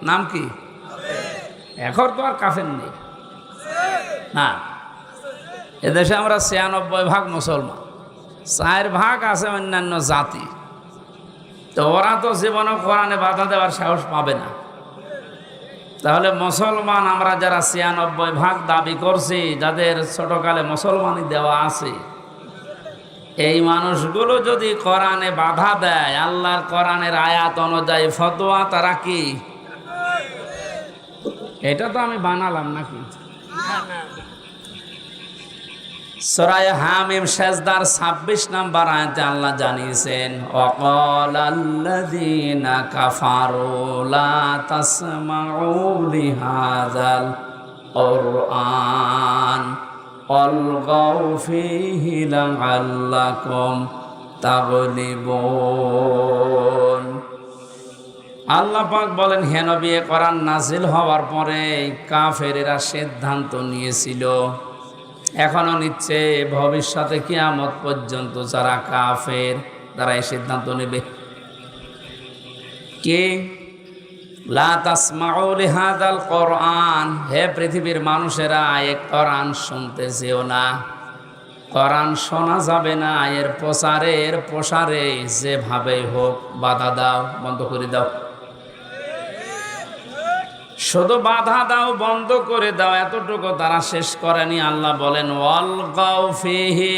নাম কি? এখন তো আর কাফের নেই না। এদেশে আমরা ৯৬% মুসলমান, ৪% আছে অন্যান্য জাতি। তো ওরা তো জীবনে কোরআনে বাধা দেওয়ার সাহস পাবে না। তাহলে মুসলমান আমরা যারা ৯৬% দাবি করছি, যাদের ছোটকালে মুসলমানই দেওয়া আছে, এই মানুষগুলো যদি কোরআনে বাধা দেয়, আল্লাহর কোরআনের আয়াত অনুযায়ী ফতোয়া, তারা কি? এটা তো আমি বানালাম নাকি? সূরা হামিম সেজদার ২৬ নম্বর আয়াতে আল্লাহ জানিয়েছেন, ওয়াকালাল্লাযীনা কাফারু লা তাসমাউ লিহাযাল কুরআন ওয়ালগাউ ফীহি লাআল্লাকুম তাগলিবুন। আল্লাহ পাক বলেন, হে নবী, কোরআন নাজিল হওয়ার পরে কাফেরেরা সিদ্ধান্ত নিয়েছিল, এখনো নিচ্ছে, ভবিষ্যতে কিয়ামত পর্যন্ত যারা কাফের তারা এই সিদ্ধান্ত নেবে কি, লা তাসমাউ লিহাযাল কুরআন, হে পৃথিবীর মানুষেরা, এই কোরআন শুনতে যেও না, কোরআন শোনা যাবে না, এর প্রসারে যেভাবে হোক বাধা দাও, বন্ধ করে দাও। শুধু বাধা দাও, বন্ধ করে দাও, এতটুকু তারা শেষ করেনি। আল্লাহ বলেন, ওয়ালগাউ ফীহি,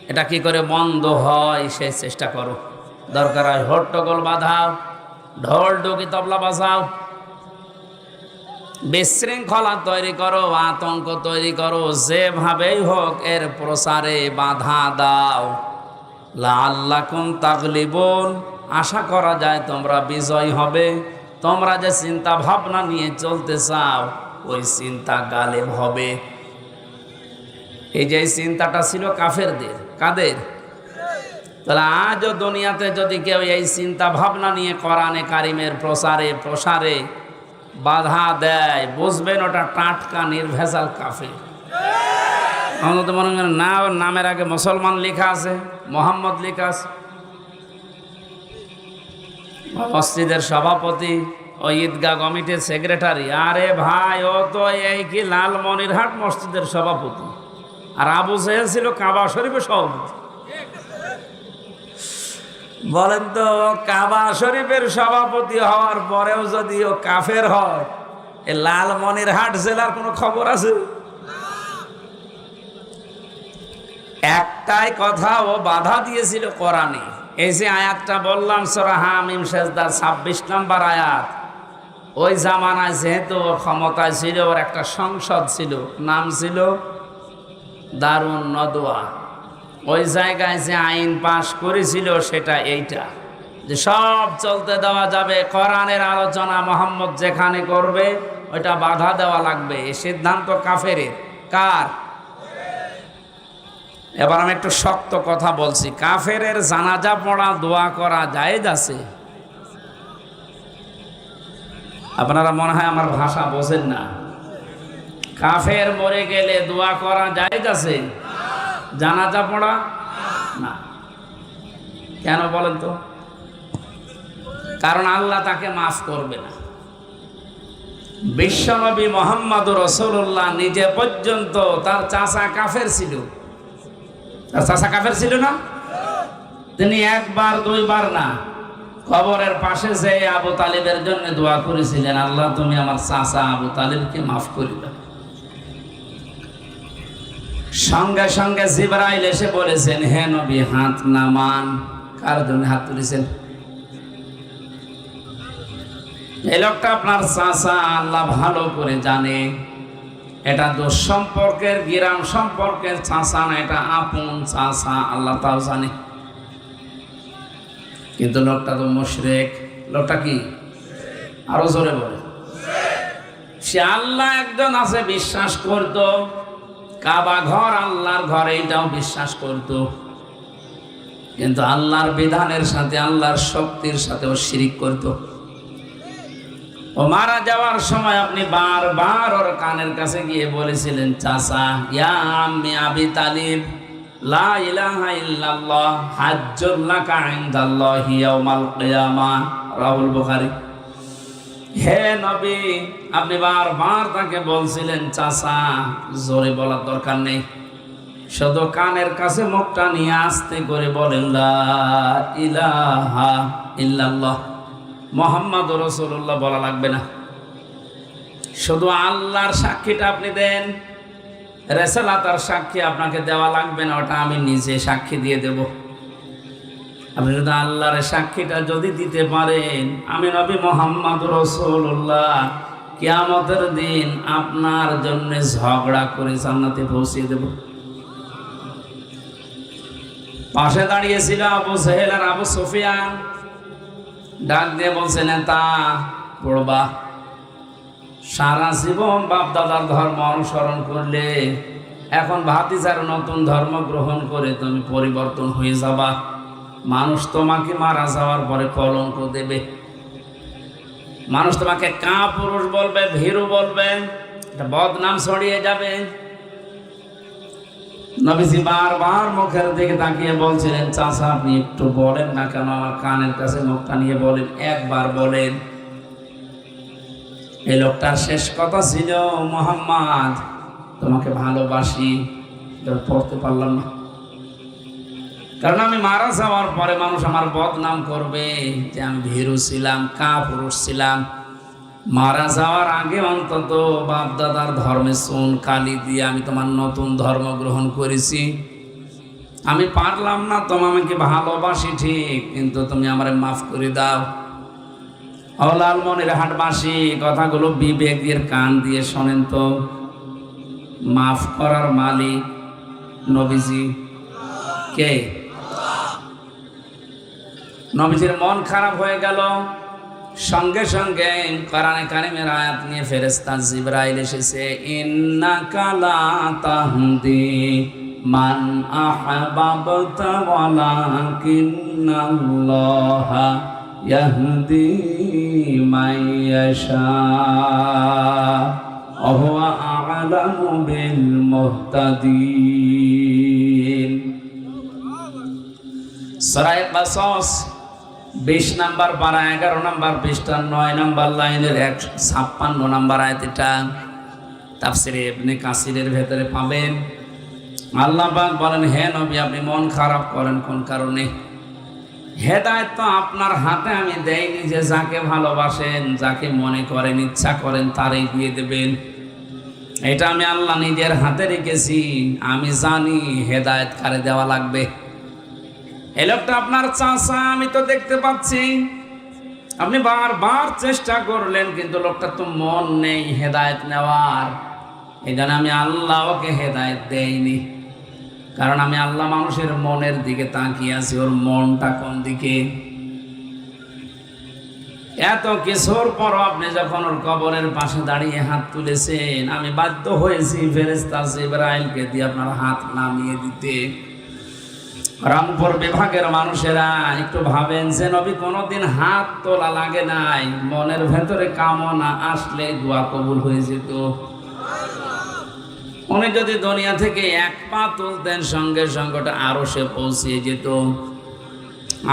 এটা কি করে বন্ধ হয় সেই চেষ্টা করো। দরকার হয় হট্টগোল বাঁধাও, ঢোল ডুকি তবলা বাজাও, বিশৃঙ্খলা তৈরি করো, আতঙ্ক তৈরি করো, যেভাবেই হোক এর প্রসারে বাধা দাও। লাআল্লাকুম তাগলিবুন, আশা করা যায় তোমরা বিজয় হবে। তোমরা যে চিন্তা ভাবনা নিয়ে চলতে চাও, ওই চিন্তা গালেব হবে। এই যে চিন্তাটা ছিল কাফেরদের, কাদের? তাহলে আজও দুনিয়াতে যদি কেউ এই চিন্তা ভাবনা নিয়ে কোরআনে কারিমের প্রসারে বাধা দেয়, বুঝবেন ওটা টাটকা নির্ভেজাল কাফের। আমাদের তো মনে করেন না, ওর নামের আগে মুসলমান লেখা আছে, মোহাম্মদ লেখা আছে, মসজিদের সভাপতি, ও ঈদগাহ কমিটির সেক্রেটারি। আরে ভাই, ও তো এই কি লালমনিরহাট মসজিদের সভাপতি, আর আবু জেহেল ছিল কাবা শরীফের সভাপতি। বলেন তো, কাবা শরীফের সভাপতি হওয়ার পরেও যদি ও কাফের হয়, এ লালমনিরহাট জেলার কোনো খবর আছে? একটাই কথা, ও বাধা দিয়েছিল কোরআনে। এই যে আয়াতটা বললাম, সূরা হামিম সেজদার ২৬ নম্বর আয়াত, ওই জামানায় যেহেতু ও ক্ষমতায় ছিল, ওর একটা সংসদ ছিল, নাম ছিল দারুন নদওয়া। ওই জায়গায় যে আইন পাশ করেছিল সেটা এইটা, যে সব চলতে দেওয়া যাবে, কোরআনের আলোচনা মুহাম্মদ যেখানে করবে ওইটা বাধা দেওয়া লাগবে। এই সিদ্ধান্ত কাফেরের। কার? এবার আমি একটু শক্ত কথা বলছি, কাফেরের জানাজা পড়া, দোয়া করা জায়েজ আছে? আপনারা মনে হয় আমার ভাষা বোঝেন না। কাফের মরে গেলে দোয়া করা জায়েজ আছে? জানাজা পড়া না। কেন বলেন তো? কারণ আল্লাহ তাকে মাফ করবে না। বিশ্বনবী মুহাম্মদুর রাসূলুল্লাহ নিজে পর্যন্ত, তার চাচা কাফের ছিল, তার চাচা কাফের ছিল না, তিনি একবার দুইবার না, কবরের পাশে যে আবু তালিবের জন্য দোয়া করেছিলেন, আল্লাহ তুমি আমার চাচা আবু তালিবকে মাফ করে দাও। সঙ্গে সঙ্গে জিবরাইল এসে বলেছেন, হে নবী, হাত নামান। কার জন্য হাত তুলেছেন? এই লোকটা আপনার চাচা, আল্লাহ ভালো করে জানে। এটা দুঃসম্পর্কের, গিরাম সম্পর্কের চাচা না, এটা আপন চাচা, আল্লাহ তাও জানে। কিন্তু লোকটা তো মুশরিক। লোকটা কি? আরো জোরে বলে। সে আল্লাহ একজন আছে বিশ্বাস করত, কাবা ঘর আল্লাহর ঘর, এইটাও বিশ্বাস করত, কিন্তু আল্লাহর বিধানের সাথে, আল্লাহর শক্তির সাথেও শিরিক করত। ও মারা যাওয়ার সময় আপনি বারবার ওর কানের কাছে গিয়ে বলেছিলেন, চাচা, ইয়া আম্মি আবি তালিব, লা ইলাহা ইল্লাল্লাহ হাজ্জুল লাকা ইনদাল্লাহি ইয়াউমাল কিয়ামাহ, রাহুল বুখারী। হে নবী, আপনি বারবার তাকে বলছিলেন চাচা, জোরে বলার দরকার নেই, শুধু কানের কাছে মুখটা নিয়ে আস্তে করে বলেন লা ইলাহা ইল্লাল্লাহ মুহাম্মাদুর রাসূলুল্লাহ বলা লাগবে না। শুধু আল্লাহর সাক্ষীটা আপনি দেন, রেসালাতার সাক্ষী আপনাকে দেওয়া লাগবে না, ওটা আমি নিজে সাক্ষী দিয়ে দেব। আপনি যদি আল্লাহর সাক্ষীটা যদি দিতে পারেন, আমি নবী মুহাম্মাদুর রাসূলুল্লাহ কিয়ামতের দিন আপনার জন্য ঝগড়া করে জান্নাতে পৌঁছে দেব। পাশে দাঁড়িয়েছিল আবু জাহেল আর আবু সুফিয়ান, ডাক দিয়ে বলছে, নেতা পড়বা, সারা জীবন বাপ দাদার ধর্ম অনুসরণ করলে এখন ভাতিজার নতুন ধর্ম গ্রহণ করে তুমি পরিবর্তন হয়ে যাবা, মানুষ তোমাকে মারা যাওয়ার পরে কলঙ্ক দেবে, মানুষ তোমাকে কাপুরুষ বলবে, ভীরু বলবে, একটা বদনাম ছড়িয়ে যাবে। নবীজি বারবার মুখের দিকে তাকিয়ে বলছিলেন, চাচা আপনি একটু বলেন না কেন, আমার কানের কাছে মুখটা নিয়ে বলেন, একবার বলেন। এই লোকটার শেষ কথা ছিল, মুহাম্মদ তোমাকে ভালোবাসি, পড়তে পারলাম না, কারণ আমি মারা যাওয়ার পরে মানুষ আমার বদনাম করবে যে আমি ভীরু ছিলাম, কাপুরুষ ছিলাম। মারা যাওয়ার আগে অন্তত বাপ দাদার ধর্মে চুন কালি দিয়ে আমি তোমার নতুন ধর্ম গ্রহণ করেছি। আমি পারলাম না, তোমাকে ভালোবাসি ঠিক, কিন্তু তুমি আমারে মাফ করে দাও। ও লালমনির হাটবাসী, কথাগুলো বিবেকের কান দিয়ে শোনেন তো। মাফ করার মালিক নবীজি কে? নবীজির মন খারাপ হয়ে গেল, সঙ্গে সঙ্গে কোরআনে কারিমের আয়াত নিয়ে ফেরেশতা জিবরাইল এসেছে, ইন্নাকা লা তাহদি মান আহবাবতা ওয়ালাকিন্নাল্লাহা ইয়াহদি মান ইয়াশা ওয়া হুয়া আ'লামু বিল মুহতাদিন। সূরা কাসাস 20 নম্বর পারা 11 নম্বর পৃষ্ঠা 9 নম্বর লাইনের 156 নম্বর আয়াত। এটা তাফসিরে ইবনে কাসিরের ভেতরে পাবেন। আল্লাহ পাক বলেন, হে নবী আপনি মন খারাপ করেন কোন কারণে? হেদায়েত তো আপনার হাতে আমি দেইনি যে যাকে ভালোবাসেন, যাকে মনে করেন, ইচ্ছা করেন তারই দিয়ে দেবেন। এটা আমি আল্লাহ নিজের হাতে রেখেছি, আমি জানি হেদায়েত কারে দেওয়া লাগবে। এই লোকটা আপনার চাচা, আমি তো দেখতে পাচ্ছি, আপনি বারবার চেষ্টা করলেন কিন্তু লোকটা তো মন নেই হেদায়েত নেওয়ার। এই জন্য আমি আল্লাহ ওকে হেদায়েত দেইনি, কারণ আমি আল্লাহ মানুষের মনের দিকে তাকিয়ে আছি, ওর মনটা কোন দিকে। এত কিছুর পরও আপনি যখন ওর কবরের পাশে দাঁড়িয়ে হাত তুলেছেন, আমি বাধ্য হয়েছি ফেরেশতা জিবরাইলকে দিয়ে আপনার হাত নামিয়ে দিতে। রামপুর বিভাগের মানুষেরা একটু ভাবেন যে নবী কোনোদিন হাত তোলা লাগে নাই, মনের ভেতরে কামনা আসলে দোয়া কবুল হয়ে যেত। উনি যদি দুনিয়া থেকে এক পা তুলতেন, সঙ্গে সঙ্গে আরো সে পৌঁছে যেত।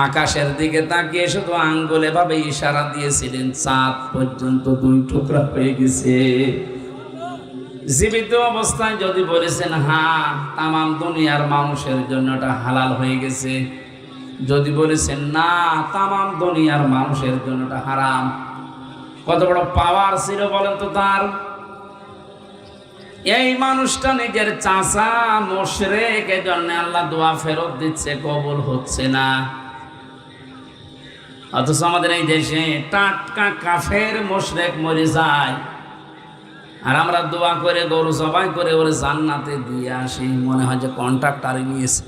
আকাশের দিকে তাকিয়ে শুধু আঙ্গুলে ভাবে ইশারা দিয়েছিলেন, চাঁদ পর্যন্ত 2 টুকরা হয়ে গেছে। জীবিত অবস্থায় যদি বলেছেন হ্যাঁ, তামাম দুনিয়ার মানুষের জন্য এটা হালাল হয়ে গেছে, যদি বলেছেন না, তামাম দুনিয়ার মানুষের জন্য এটা হারাম। কত বড় পাওয়ার ছিল বলেন তো তার। এই মানুষটা নিজের চাচা মুশরিক, এজন্য আল্লাহ দোয়া ফেরত দিচ্ছে, কবুল হচ্ছে না। অথচ আমাদের এই দেশে টাটকা কাফের মুশরিক মরে যায়, আর আমরা দোয়া করে গরু জবাই করে ওরে জান্নাতে দিয়ে আসি, মনে হয় যে কন্ট্রাক্টরে নিয়েছে।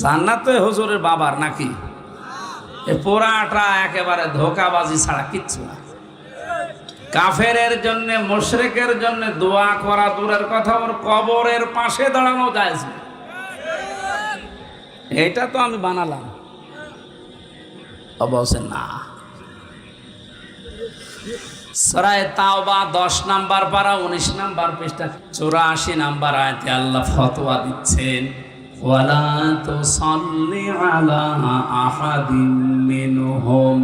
জান্নাত তো হুজুরের বাবার নাকি? এ পোড়াটা একেবারে ধোকাবাজি ছাড়া কিচ্ছু না। কাফেরের জন্য, মুশরিকের জন্য দোয়া করা দূরের কথা, ওর কবরের পাশে দাঁড়ানো যায়। এটা তো আমি বানালাম, অবশ্য না। সূরা তাওবা 10 নম্বর পারা 19 নম্বর পৃষ্ঠা 84 নম্বর আয়াতে আল্লাহ ফতোয়া দিচ্ছেন, ওয়ালা তুসাল্লি আলা আহাদিম মিনহুম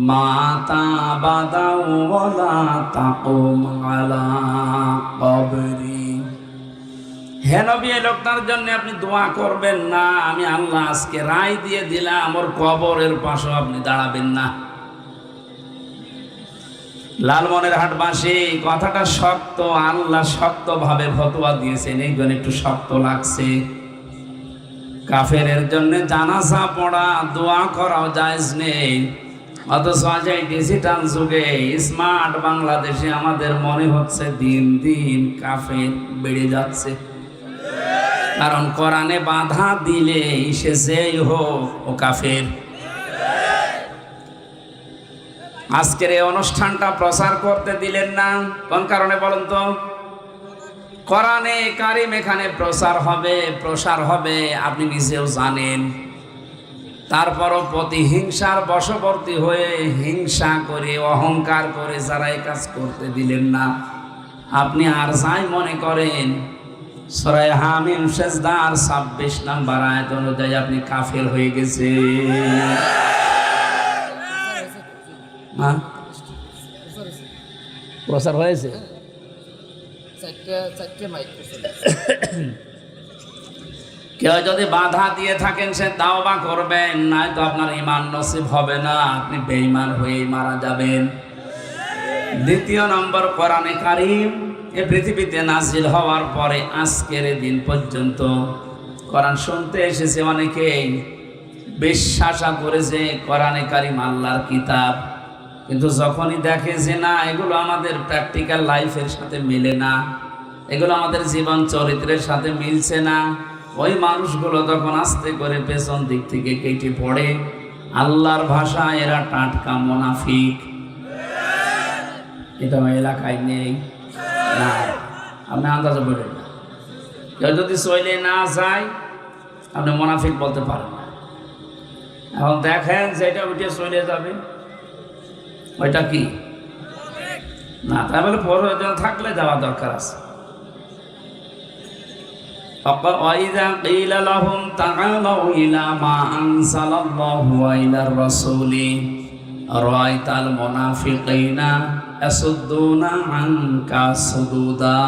মাতা বাদাও ওয়ালা তাকুম আলা কবরি। হে নবী, এই লোকটার জন্য আপনি দোয়া করবেন না। আমি আল্লাহ আজকে রায় দিয়ে দিলাম, ওর কবরের পাশে আপনি দাঁড়াবেন না। লালমনিরহাটবাসী, কথাটা শক্ত, আল্লাহ শক্ত ভাবে ফতোয়া দিয়েছেন, এই জন্য একটু শক্ত লাগছে। কাফেরের জন্য জানাজা পড়া, দোয়া করাও জায়েজ নেই। অথচ আজ এই ডিজিটাল যুগে, স্মার্ট বাংলাদেশে আমাদের মনে হচ্ছে দিন দিন কাফের বেড়ে যাচ্ছে। কারণ কোরআনে বাধা দিলে সে যেই হোক ও কাফের। আজকের এই অনুষ্ঠানটা প্রচার করতে দিলেন না, কোন কারণে বলেন তো? কোরআনে কারিম এখানে প্রসার হবে, আপনি নিজেও জানেন। তারপরও প্রতিহিংসার বশবর্তী হয়ে হিংসা করে, অহংকার করে যারা এই কাজ করতে দিলেন না, আপনি আর যাই মনে করেন, সূরা হামিম সেজদার 26 নম্বর আয়াত অনুযায়ী আপনি কাফের হয়ে গেছেন। প্রচার হয়েছে। কেউ যদি বাধা দিয়ে থাকেন, সে তাওবা করবেন, নয়তো আপনার ঈমান নসিব হবে না, আপনি বেঈমান হয়ে মারা যাবেন। দ্বিতীয় নম্বর, কোরআনে কারীম এই পৃথিবীতে নাজিল হওয়ার পরে আজকের দিন পর্যন্ত কোরআন শুনতে এসেছে অনেকেই, বিশ্বাস করেছে কোরআনে কারীম আল্লাহর কিতাব। কিন্তু যখনই দেখে যে না, এগুলো আমাদের প্র্যাকটিক্যাল লাইফের সাথে মেলে না, এগুলো আমাদের জীবন চরিত্রের সাথে মিলছে না, ওই মানুষগুলো তখন আস্তে করে পেছন দিক থেকে কেটে পড়ে। আল্লাহর ভাষা, এরা টাটকা মুনাফিক। এটা এলাকায় নেই না, আপনি আন্দাজে বলেন না। কেউ যদি চলে না যায়, আপনি মুনাফিক বলতে পারেন না। এখন দেখেন যেটা উঠে চলে যাবে, ওইটা কি না? তাই বলে প্রয়োজন থাকলে যাওয়া দরকার আছে। وَإِذَا قِيلَ لَهُمْ تَعَالَوْا إِلَى مَا أَنزَلَ اللَّهُ وَإِلَى الرَّسُولِ رَأَيْتَ الْمُنَافِقِينَ يَصُدُّونَ عَنكَ صُدُودًا।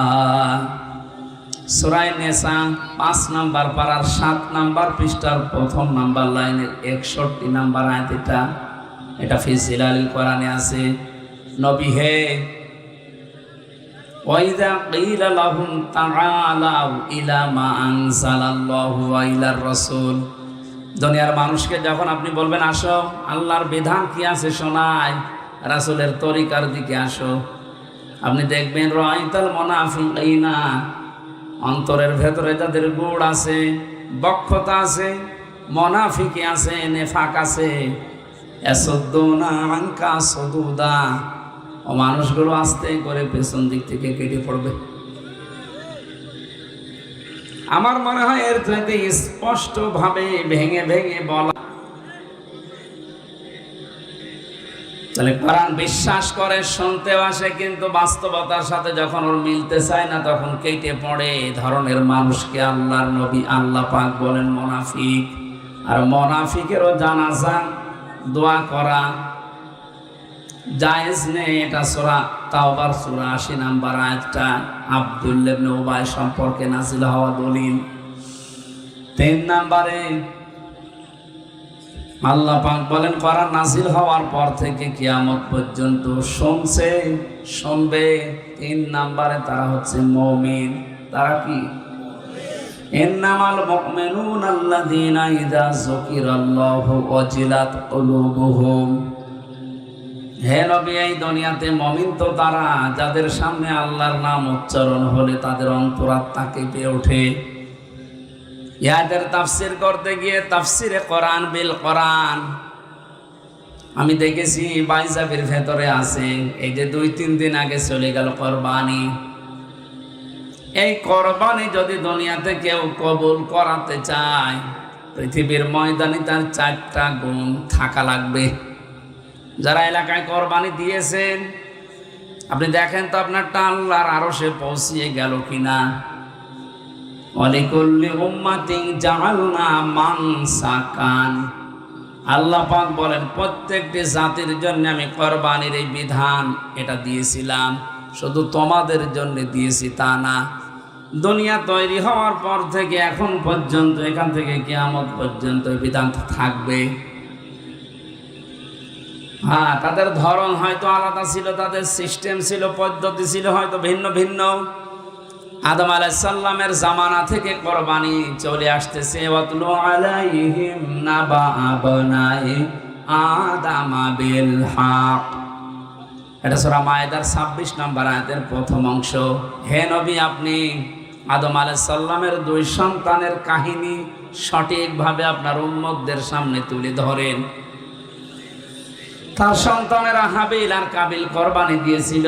সূরা নিসা 5 নম্বর পারার 7 নম্বর পৃষ্ঠার প্রথম নম্বর লাইনের 61 নম্বর আয়াত। এটা ফি জিলালিল কোরআনে আছে। নবী হে, ওয়াইদা কিলা লাহুম তাআলাউ ইলা মা আনজালাল্লাহু ওয়া ইলার রাসূল, দুনিয়ার মানুষকে যখন আপনি বলবেন আসো, আল্লাহর বিধান কি আছে শোনাই, রাসূলের তরিকার দিকে আসো, আপনি দেখবেন রাআইতাল মুনাফিকিনা, অন্তরের ভেতরে যাদের গুড় আছে, বক্ষতা আছে, মুনাফিকি আছে, নেফাক আছে, ইয়াসুদ্দুনা আনকা সুদুদা, ও মানুষগুলো আস্তে করে পেছন দিক থেকে কেটে পড়বে। আমার মনে হয় এর চাইতে স্পষ্ট ভাবে ভেঙে ভেঙে বলা। তাহলে কোরআন বিশ্বাস করে, শুনতেও আসে, কিন্তু বাস্তবতার সাথে যখন ওর মিলতে চায় না, তখন কেটে পড়ে। এই ধরনের মানুষকে আল্লাহর নবী, আল্লাহ পাক বলেন মুনাফিক। আর মুনাফিকেরও জানাজা দোয়া করা জায়েজ নেই। এটা সূরা তাওবার সূরা 80 নম্বর আয়াতটা আব্দুল্লাহ ইবনে উবাই সম্পর্কে নাযিল হওয়া দলিল। 3 নম্বরে আল্লাহ পাক বলেন, কোরআন নাযিল হওয়ার পর থেকে কিয়ামত পর্যন্ত শুনবে 3 নম্বরে তারা হচ্ছে মুমিন। তারা কি? ইন্নামাল মুমিনুনা আল্লাযীনা ইযা যুকিরাল্লাহু ওয়াজিলাত কুলুবুহুম। হে নবী, এই দুনিয়াতে মুমিন তো তারা যাদের সামনে আল্লাহর নাম উচ্চারণ হলে তাদের অন্তরাত্মা কেঁপে ওঠে। ইয়াদের তাফসীর করতে গিয়ে তাফসীরে কোরআন বিল কোরআন আমি দেখেছি বাইজাবের ভেতরে আছে, এই যে 2-3 দিন আগে চলে গেল কোরবানি। এই কোরবানি যদি দুনিয়াতে কেউ কবুল করাতে চায়, পৃথিবীর ময়দানে তার 4টা গুণ থাকা লাগবে। যারা এলাকায় কোরবানি দিয়েছেন, আপনি দেখেন তো আপনারটা আল্লাহর আরশে পৌঁছিয়ে গেল কিনা। ওয়ালিকুল্লি উম্মাতিন জাআলনা মানসাকান আল্লাহ পাক বলেন প্রত্যেকটি জাতির জন্য আমি কোরবানির এই বিধান এটা দিয়েছিলাম, শুধু তোমাদের জন্য দিয়েছি তা না। দুনিয়া তৈরি হওয়ার পর থেকে এখন পর্যন্ত, এখান থেকে কিয়ামত পর্যন্ত এই বিধান থাকবে। হ্যাঁ, তাদের ধরন হয়তো আলাদা ছিল, তাদের সিস্টেম ছিল, পদ্ধতি ছিল হয়তো ভিন্ন ভিন্ন। আদম আলাইহিস সালামের জামানা থেকে কোরবানি চলে আসতেছে। ওয়াতলু আলাইহিম নাবা আবনাই আদম বিল হক, এটা সূরা মায়েদার 26 নম্বর আয়াতের প্রথম অংশ। হে নবী, আপনি আদম আলাইহিস সালামের দুই সন্তানের কাহিনী সঠিকভাবে আপনার উম্মতদের সামনে তুলে ধরেন। তার সন্তানেরা হাবিল আর কাবিল কোরবানি দিয়েছিল।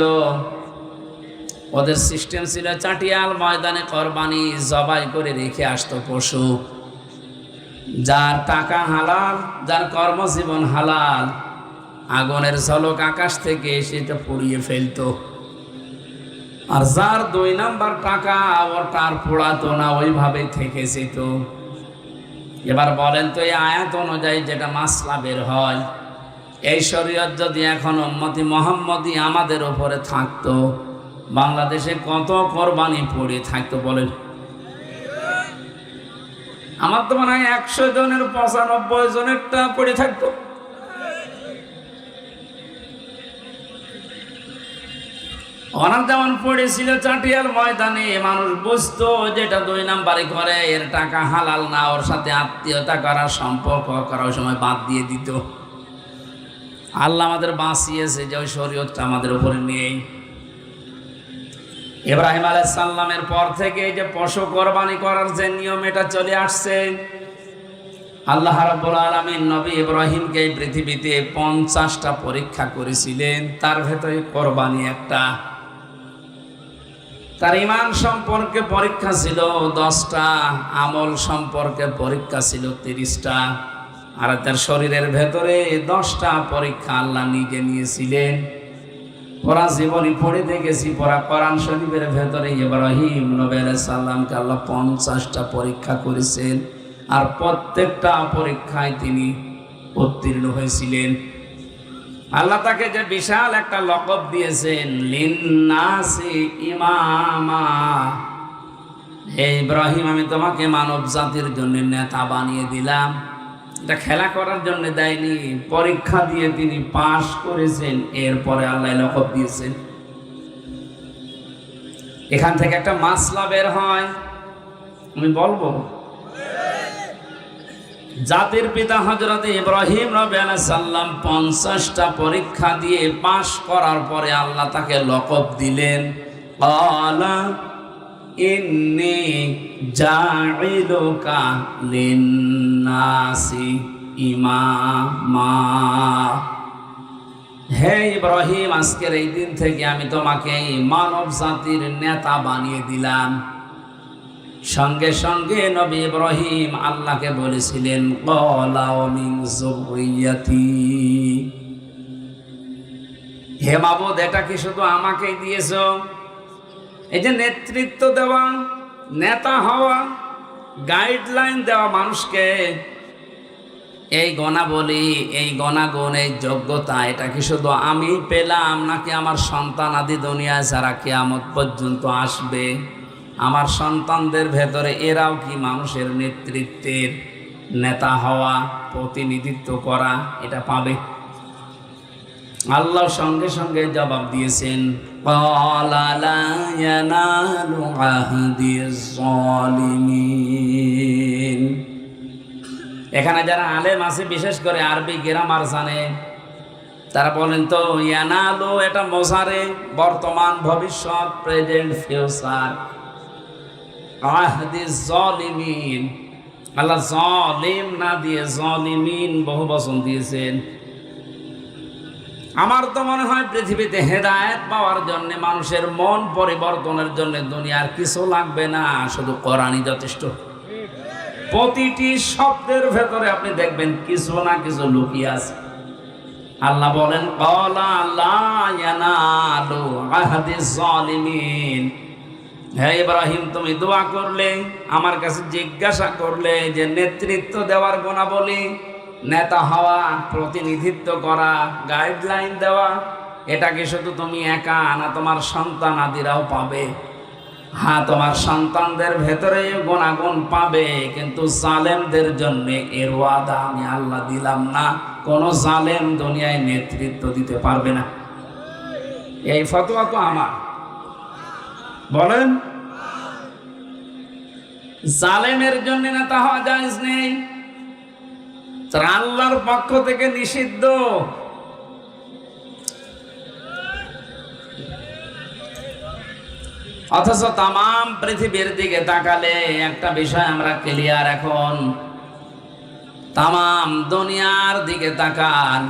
ওদের সিস্টেম ছিল চাটিয়াল ময়দানে কোরবানি জবাই করে রেখে আসতো পশু। যার টাকা হালাল, যার কর্মজীবন হালাল, আগুনের ঝলক আকাশ থেকে সেটা পুড়িয়ে ফেলতো। আর যার 2 নাম্বার টাকা, ওটার পোড়াতো না, ওইভাবেই থেকে যেত। এবার বলেন তো, এই আয়াত অনুযায়ী যেটা মাসলা বের হয়, এই শরীয়ত যদি এখন উম্মতি মুহাম্মদী আমাদের উপরে থাকতো, বাংলাদেশে কত কোরবানি পড়ে থাকতো বলেন? আমার তো মনে হয় 100 জনের 95 জনেরটা পড়ে থাকতো। ওনার যেমন পড়েছিল চাটিয়াল ময়দানে, মানুষ বুঝতো যেটা 2 নাম্বারে করে, এর টাকা হালাল না, ওর সাথে আত্মীয়তা করা, সম্পর্ক করা ওই সময় বাদ দিয়ে দিত। আল্লাহ আমাদের বাঁচিয়েছে যে ওই শরীয়তটা আমাদের উপরে নেই। ইব্রাহিম আলাইহিস সালামের পর থেকে এই যে পশু কোরবানি করার যে নিয়ম, এটা চলে আসছে। আল্লাহ রাব্বুল আলামিন নবী ইব্রাহিমকে এই পৃথিবীতে 50টা পরীক্ষা করেছিলেন, তার ভেতরে কোরবানি একটা। তার ঈমান সম্পর্কে পরীক্ষা ছিল 10টা, আমল সম্পর্কে পরীক্ষা ছিল 30টা, আর তার শরীরের ভেতরে 10টা পরীক্ষা আল্লাহ নিজে নিয়েছিলেন। পড়া জীবনী পড়ে দেখেছি, পড়া কোরআন শরীফের ভেতরে ইব্রাহিম নবী আলাইহিস সালামকে আল্লাহ 50টা পরীক্ষা করেছেন, আর প্রত্যেকটা পরীক্ষায় তিনি উত্তীর্ণ হয়েছিলেন। আল্লাহ তাকে যে বিশাল একটা লকব দিয়েছেন, লিন্নাসি ইমামা, হে ইব্রাহিম, আমি তোমাকে মানব জাতির জন্য নেতা বানিয়ে দিলাম। এটা খেলা করার জন্য দেয়নি, পরীক্ষা দিয়ে তিনি পাশ করেছেন, এরপরে আল্লাহ লকব দিয়েছেন। এখান থেকে একটা মাসলা বের হয়, আমি বলবো। জাতির পিতা হযরত ইব্রাহিম নবী আলাইহিস সালাম 50টা পরীক্ষা দিয়ে পাশ করার পরে আল্লাহ তাকে লকব দিলেন, ক্বালা ইন্নী জাইলুকা লিন্নাসি ইমামা, হে ইব্রাহিম, আজকের এই দিন থেকে আমি তোমাকে মানব জাতির নেতা বানিয়ে দিলাম। সঙ্গে সঙ্গে নবী ইব্রাহিম আল্লাহকে বলেছিলেন, ক্বালা ওয়া মিন যুররিয়াতি, হে মাবুদ, এটা কি শুধু আমাকেই দিয়েছো? এই যে নেতৃত্ব দেওয়া, নেতা হওয়া, গাইডলাইন দেওয়া মানুষকে, এই গুণাবলী, এই গুণাগুণ, এই যোগ্যতা, এটা কি শুধু আমি পেলাম, নাকি আমার সন্তান আদি দুনিয়ায় যারা কিয়ামত পর্যন্ত আসবে, আমার সন্তানদের ভেতরে এরাও কি মানুষের নেতৃত্বের নেতা হওয়া, প্রতিনিধিত্ব করা, এটা পাবে? আল্লাহ সঙ্গে সঙ্গে জবাব দিয়েছেন, ক্বালা লা ইয়ানালু আহদিজ জালিমিন। এখানে যারা আলেম আছে, বিশেষ করে আরবি গ্রামার জানে, তারা বলেন তো ইয়ানালু এটা মোজারে, বর্তমান, ভবিষ্যৎ, প্রেজেন্ট, ফিউচার। আহদিজ জালিমিন, আল্লাহ জালিম না দিয়ে জালিমিন বহু বচন দিয়েছেন। আমার তো মনে হয় পৃথিবীতে হেদায়েত পাওয়ার জন্য, মানুষের মন পরিবর্তনের জন্য দুনিয়ার কিছু লাগবে না, শুধু কোরআনই যথেষ্ট। প্রতিটি শব্দের ভেতরে আপনি দেখবেন কিছু না কিছু লুকিয়ে আছে। আল্লাহ বলেন, ক্বালা লা ইয়ানালু আহদিজ জালিমিন, হে ইব্রাহিম, তুমি দোয়া করলে, আমার কাছে জিজ্ঞাসা করলে যে নেতৃত্ব দেওয়ার গুণাবলী, নেতা হওয়া, প্রতিনিধিত্ব করা, গাইডলাইন দেওয়া, এটা কি শুধু তুমি একা না, তোমার সন্তান আদিরাও পাবে? হ্যাঁ, তোমার সন্তানদের ভেতরে গুণাগুণ পাবে, কিন্তু জালেমদের জন্য এর ওয়াদা আমি আল্লাহ দিলাম না, কোন জালেম দুনিয়ায় নেতৃত্ব দিতে পারবে না। এই ফতোয়া তো আমার, বলেন। জালেমের জন্য নেতা হওয়া জায়েজ নেই, আল্লাহর পক্ষ থেকে নিষিদ্ধ। অথচ তাম পৃথিবীর দিকে তাকালে একটা বিষয় আমরা ক্লিয়ার, এখন তাম দুনিয়ার দিকে তাকান,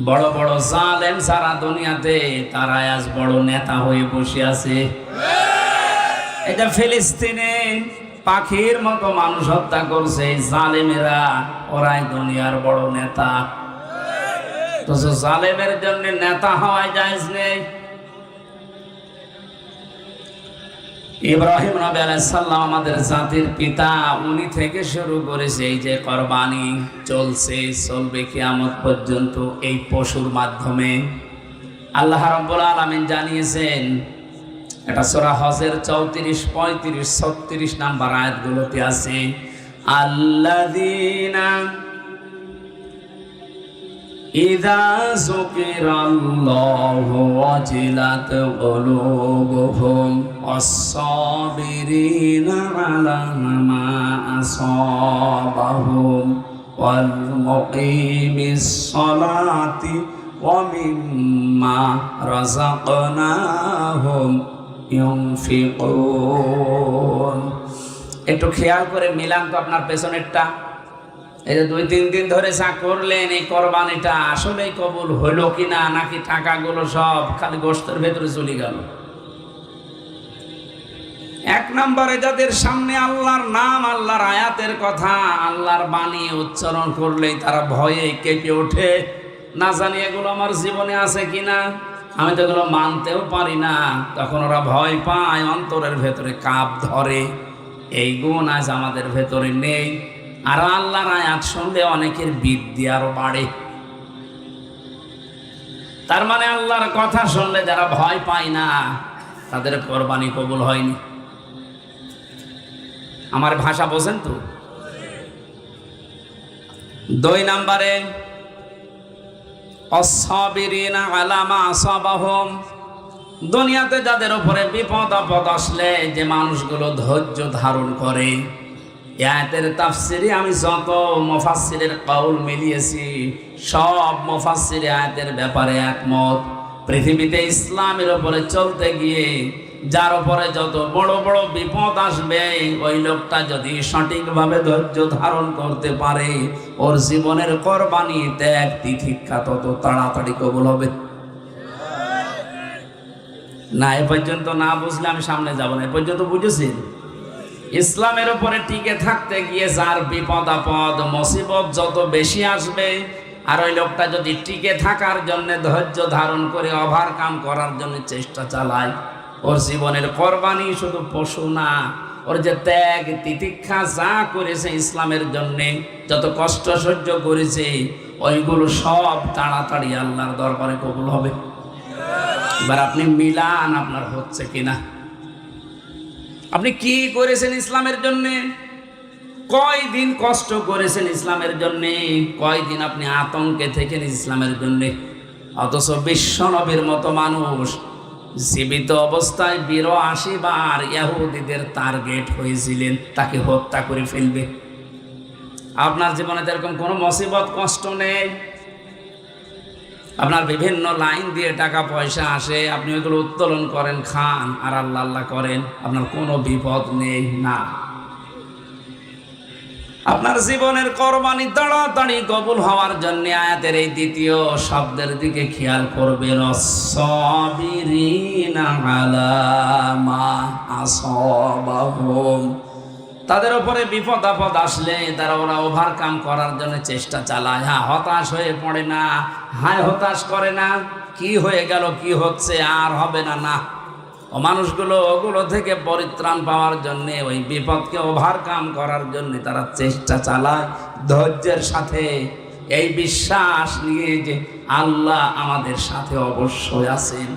বড় বড় জালেম সারা দুনিয়াতে তারা আজ বড় নেতা হয়ে বসে আছে। এটা ফিলিস্তিনে পাখির মতো মানুষ হত্যা করছে জালেমেরা, ওরাই দুনিয়ার বড় নেতা। তো জালেমের জন্য নেতা হওয়াই জায়েজ নেই। ইব্রাহিম নবী আলাইহিস সালাম আমাদের জাতির পিতা, উনি থেকে শুরু করেছে এই যে কুরবানি চলছে, চলবে কিয়ামত পর্যন্ত এই পশুর মাধ্যমে। আল্লাহ রাব্বুল আলামিন জানিয়েছেন, এটা সূরা হজের 34, 35, 36 নাম্বার আয়াতগুলোতে আছে, আল্লাযীনা ইযা যুকিরাল্লাহু ওয়াজিলাত কুলুবুহুম ওয়াস-সাবিরিনা আলা মা আসাবাহুম ওয়াল মুকিমিস সালাতি ওয়া মিম্মা রাযাকনাহুম ইউনফিকুন। একটু খেয়াল করে মিলান তো আপনার পেছনেরটা। এই যে 2-3 দিন ধরে যা করলেন, এই কোরবানিটা আসলেই কবুল হলো কিনা, নাকি টাকাগুলো সব খালি গোশতের ভেতরে চলে গেল? এক নম্বরে যাদের সামনে আল্লাহর নাম, আল্লাহর আয়াতের কথা, আল্লাহর বাণী উচ্চারণ করলেই তারা ভয়ে কেঁপে ওঠে, না জানি এগুলো আমার জীবনে আছে কিনা, আমি তো এগুলো মানতেও পারি না। তখন ওরা ভয় পায়, অন্তরের ভেতরে কাঁপ ধরে। এই গুণ আজ আমাদের ভেতরে নেই। আর আল্লাহর আয়াত শুনলে অনেকের বিদ্যা আরো বাড়ে। তার মানে আল্লাহর কথা শুনলে যারা ভয় পায় না, তাদের কোরবানি কবুল হয়নি। আমার ভাষা বোঝেন তো? 2 নম্বরে আস-সাবিরিনা আলা মা আসাবাহুম, দুনিয়াতে যাদের উপরে বিপদ আপদ আসলে যে মানুষগুলো ধৈর্য ধারণ করে। আয়াতের তাফসিরে আমি যত মুফাসসিরের কওল মিলিয়েছি, সব মুফাসসির আয়াতের ব্যাপারে একমত। পৃথিবীতে ইসলামের উপরে চলতে গিয়ে যার উপরে যত বড় বড় বিপদ আসবে, ওই লোকটা যদি সঠিকভাবে ধৈর্য ধারণ করতে পারে, ওর জীবনের কোরবানি ত্যাগ তিতিক্ষা তত তাড়াতাড়ি কবুল হবে। না, এ পর্যন্ত না বুঝলে আমি সামনে যাব না। এ পর্যন্ত বুঝেছেন? ইসলামের উপরে টিকে থাকতে গিয়ে যার বিপদ আপদ মুসিবত যত বেশি আসবে, আর ওই লোকটা যদি টিকে থাকার জন্য ধৈর্য ধারণ করে ওভারকাম করার জন্য চেষ্টা চালায়, ওর জীবনের কোরবানি শুধু পশু না, ওর যে ত্যাগ তিতিক্ষা যা করেছে ইসলামের জন্য, যত কষ্ট সহ্য করেছে, ওইগুলো সব তাড়াতাড়ি আল্লাহর দরবারে কবুল হবে। এবার আপনি মিলান আপনার হচ্ছে কিনা। আপনি কি করেছেন ইসলামের জন্যে? কয়দিন কষ্ট করেছেন ইসলামের জন্যে? কয়দিন আপনি আতঙ্কে থেকেন ইসলামের জন্যে? অথচ বিশ্ব নবীর মতো মানুষ জীবিত অবস্থায় 82 বার ইহুদিদের টার্গেট হয়েছিলেন, তাকে হত্যা করে ফেলবে। আপনার জীবনে এরকম কোনো মুসিবত কষ্ট নেই। আপনার বিভিন্ন লাইন দিয়ে টাকা পয়সা আসে, আপনি ওইগুলো উত্তোলন করেন, খান আর আল্লাহ আল্লাহ করেন, আপনার কোনো বিপদ নেই। না, আপনার জীবনের কোরবানি তাড়াতাড়ি কবুল হওয়ার জন্য আয়াতের এই দ্বিতীয় শব্দের দিকে খেয়াল করবেন, আস-সাবিরিনা আলা মা আসাবাহুম। তাদের উপরে বিপদ আপদ আসলে তারা ওরা ওভারকাম করার জন্য চেষ্টা চালায়। হ্যাঁ, হতাশ হয়ে পড়ে না, হতাশ করে না, কি হয়ে গেল, কি হচ্ছে, আর হবে না, না, ও মানুষগুলো ওগুলো থেকে পরিত্রাণ পাওয়ার জন্যে, ওই বিপদকে ওভারকাম করার জন্য তারা চেষ্টা চালায় ধৈর্যের সাথে, এই বিশ্বাস নিয়ে যে আল্লাহ আমাদের সাথে অবশ্যই আছেন।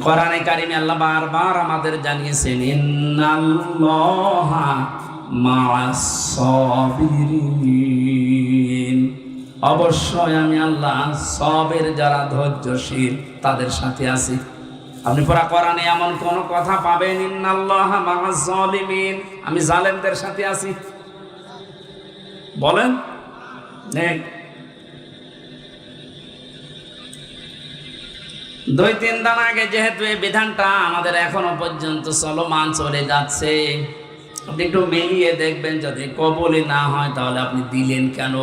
কোরআনে কারিমে আল্লাহ বারবার আমাদের জানিয়েছেন, ইন্নাল্লাহা মা'আস সাবিরিন, অবশ্যই আমি আল্লাহ সবের যারা ধৈর্যশীল তাদের সাথে আছি। আপনি পুরা কোরআনে এমন কোন কথা পাবেন, ইন্নাল্লাহা মা'আস যালিমিন, আমি জালেমদের সাথে আছি? বলেন নেই। 2-3 দিন আগে যেহেতু এই বিধানটা আমাদের এখনো পর্যন্ত চলমান চলে যাচ্ছে, আপনি একটু মিলিয়ে দেখবেন, যদি কবুলই না হয় তাহলে আপনি দিলেন কেন?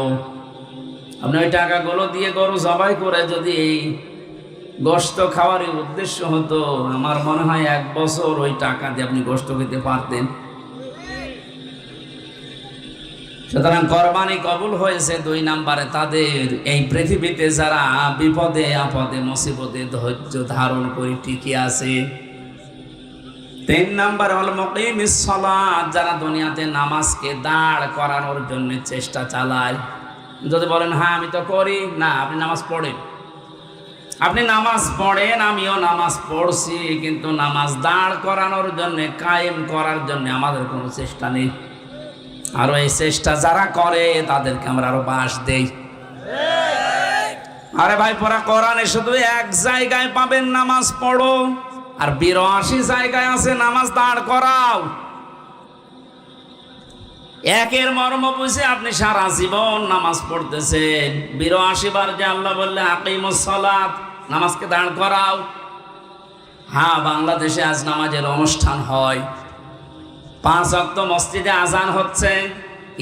আপনি ওই টাকাগুলো দিয়ে গরু জবাই করে যদি এই গোশত খাওয়ারই উদ্দেশ্য হতো, আমার মনে হয় 1 বছর ওই টাকা দিয়ে আপনি গোশত খেতে পারতেন। সুতরাং কোরবানি কবুল হয়েছে 2 নম্বরে তাদের, এই পৃথিবীতে যারা বিপদে আপদে মুসিবতে ধৈর্য ধারণ করে টিকে আছে। 3 নম্বর হল মুকিমিস সালাত, যারা দুনিয়াতে নামাজকে দাঁড় করানোর জন্য চেষ্টা চালায়। যদি বলেন হ্যাঁ আমি তো করি, না, আপনি নামাজ পড়েন, আপনি নামাজ পড়েন, আমিও নামাজ পড়ছি, কিন্তু নামাজ দাঁড় করানোর জন্য, কায়েম করার জন্য আমাদের কোনো চেষ্টা নেই। আরো এই চেষ্টা যারা করে তাদেরকে আমরা আরো বাঁশ দেই। আরে ভাই, পড়া কোরআনে শুধু 1 জায়গায় পাবেন নামাজ পড়ো, আর 82 জায়গায় আছে নামাজ দাঁড় করাও। একের মর্ম বুঝে আপনি সারা জীবন নামাজ পড়তেছেন, 82 বার যে আল্লাহ বললে আকিমুস সালাত, নামাজকে দাঁড় করাও। হ্যাঁ, বাংলাদেশে আজ নামাজের অনুষ্ঠান হয়, 5 ওয়াক্ত মসজিদে আজান হচ্ছে,